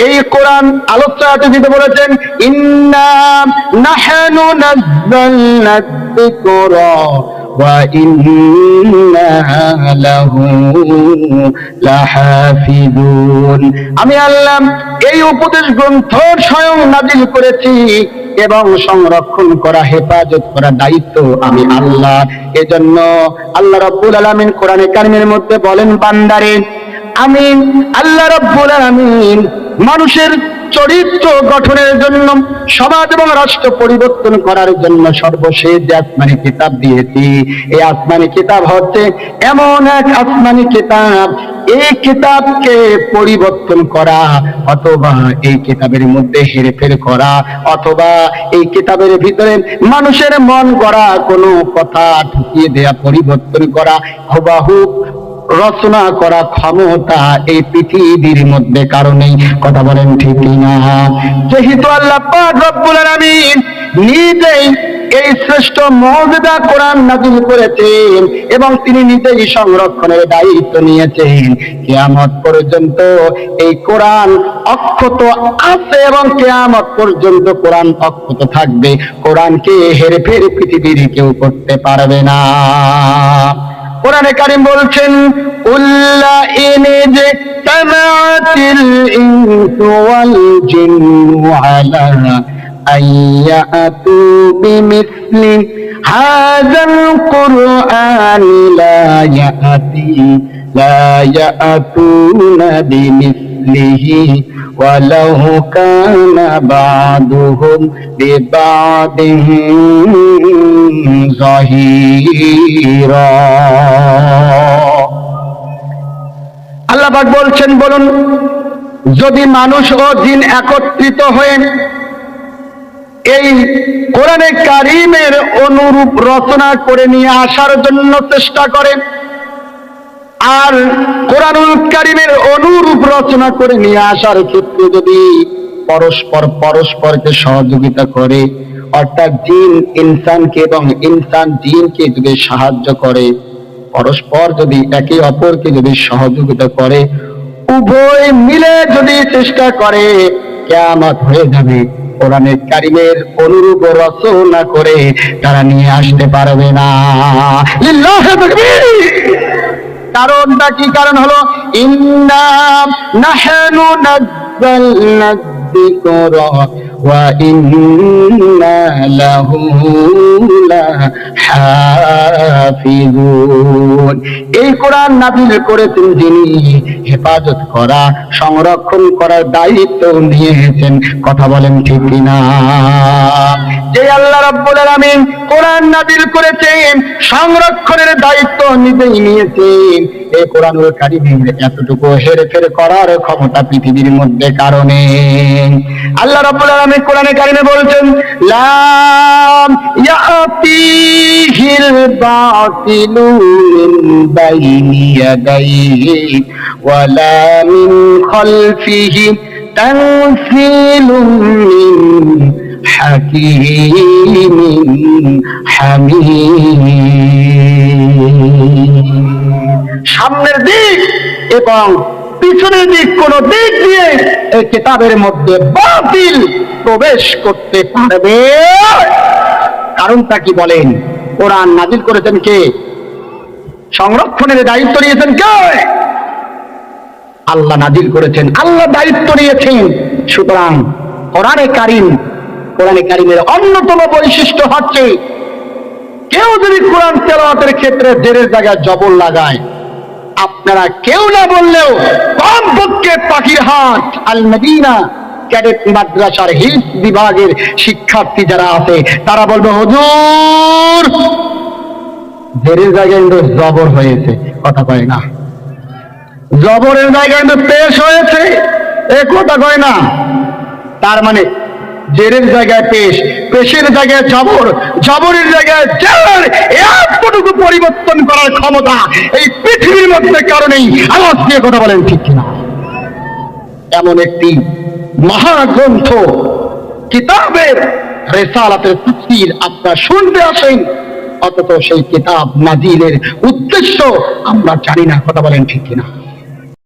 এই কোরআন আলোচনাতে দিতে বলেছেন, ইন্না নাহনু নাযালনা যিকরা ওয়া ইন্না লাহু লাহাফিজুন। আমি আল্লাহ এই উপদেশ গ্রন্থ স্বয়ং নাযিল করেছি এবং সংরক্ষণ করা, হেফাজত করা দায়িত্ব আমি আল্লাহ। এজন্য আল্লাহ রাব্বুল আলামিন কোরআনে কারিমের মধ্যে বলেন, বান্দারে আমি আল্লাহ রাব্বুল আলামিন মানুষের চরিত্র গঠনের জন্য, সমাজ এবং রাষ্ট্র পরিবর্তন করার জন্য সর্বশেষ যে আসমানি কিতাব দিয়েছি, এই আসমানি কিতাব হচ্ছে এমন এক আসমানি কিতাব, এই কিতাবকে পরিবর্তন করা অথবা এই কিতাবের মধ্যে হেরফের করা অথবা এই কিতাবের ভিতরে মানুষের মন গড়া কোনো কথা ঢুকিয়ে দেয়া, পরিবর্তন করা, হুবাহুব রচনা করা ক্ষমতা এই পৃথিবীর মধ্যে কারণেই। কথা বলেন ঠিক কিনা? যেহেতু আল্লাহ পাক রব্বুল আলামিন নিজেই এই শ্রেষ্ঠ মুজিজা কোরআন নাযিল করেছেন এবং তিনি নিজেই সংরক্ষণের দায়িত্ব নিয়েছেন, কিয়ামত পর্যন্ত এই কোরআন অক্ষত আছে এবং কিয়ামত পর্যন্ত কোরআন অক্ষত থাকবে। কোরআনকে হেরফের পৃথিবীর কেউ করতে পারবে না। কোরআনে কারীম বলছেন, উল্লা ইনে যে তামাতিল ইনসু ওয়াল জিন্নু আলা আইয়াতু বিমিসলি হাযাল কুরআন লা ইয়াতুনা বিমিসলিহি ওয়ালাউ কানা বা'দুহুম বিবা'দিন যাহিরা। আল্লাহ পাক বলছেন, বলুন যদি মানুষ ও জিন একত্রিত হয়ে এই কোরআনে কারীমের অনুরূপ রচনা করে নিয়ে আসার জন্য চেষ্টা করে, আর কোরআনুল কারীমের অনুরূপ রচনা করে নিয়ে আসার ক্ষেত্রে যদি পরস্পরকে সহযোগিতা করে, অর্থাৎ জিন ইনসানকে এবং ইনসান জিনকে যদি সাহায্য করে, পরস্পর যদি একে অপরকে যদি সহযোগিতা করে, উভয় মিলে যদি চেষ্টা করে, কিয়ামত হয়ে যাবে। কোরআনে কারীমের অনুরূপ রচনা করে তারা নিয়ে আসতে পারবে না। লিল্লাহি তাকবীর। কারণটা কি? কারণ হলো ইন্না নাহনু নাযালনা যিকরা ওয়া ইন্না লাহু লাহাফিজুন। এই কোরআন নাযিল করেছেন যিনি, হেফাজত করা, সংরক্ষণ করার দায়িত্ব নিয়েছেন। কথা বলেন ঠিক কিনা? যে আল্লাহ রাব্বুল আলামিন কোরআন নাযিল করেছেন, সংরক্ষণের দায়িত্ব নিজেই নিয়েছেন, এই কোরআনুল কারীমের এতটুকু হেরফের করার ক্ষমতা পৃথিবীর মধ্যে কারণে। আল্লাহ রাব্বুল আলামিন কোরআনে কারীমে বলছেন, লা ইয়াতিহিল বাতিলু মিন বাইনি ইয়াদাইহি ওয়ালা মিন খালফিহি তানসিলুম মিন হাকীমিন হামীদ। সামনের দিক এবং পিছনের দিক কোন দিক দিয়ে এই কিতাবের মধ্যে বাতিল প্রবেশ করতে পারবে? কারণটা কি বলেন? কোরআন নাযিল করেছেন কে? সংরক্ষণের দায়িত্ব নিয়েছেন কে? আল্লাহ নাযিল করেছেন, আল্লাহ দায়িত্ব নিয়েছেন। সুতরাং কোরআনে কারীমের অন্যতম বৈশিষ্ট্য হচ্ছে, কেউ যদি কোরআন তেলাওয়াতের ক্ষেত্রে জেরের জায়গায় জবর লাগায়, আপনারা কেউ না বললেও কমপক্ষে পাখিরহাট আল মদিনা ক্যাডেট মাদ্রাসার হিফজ বিভাগের শিক্ষার্থী যারা আছে তারা বলবে, হুজুর জেরের জায়গায় কিন্তু জবর হয়েছে। কথা কয় না? জবরের জায়গায় কিন্তু পেশ হয়েছে, এ কথা কয় না। তার মানে জেরের জায়গায় পেশ, পেশের জায়গায় জবর, জবরের জায়গায় জের, এতটুকু পরিবর্তন করার ক্ষমতা এই পৃথিবীর মধ্যে কারণেই। আওয়াজ দিয়ে কথা বলেন ঠিক কিনা? এমন একটি মহাগ্রন্থ কিতাবের রিসালাতের তাফসীর আপনারা শুনতে আসেন, অথচ সেই কিতাব নাযিলের উদ্দেশ্য আমরা জানি না। কথা বলেন ঠিক কিনা?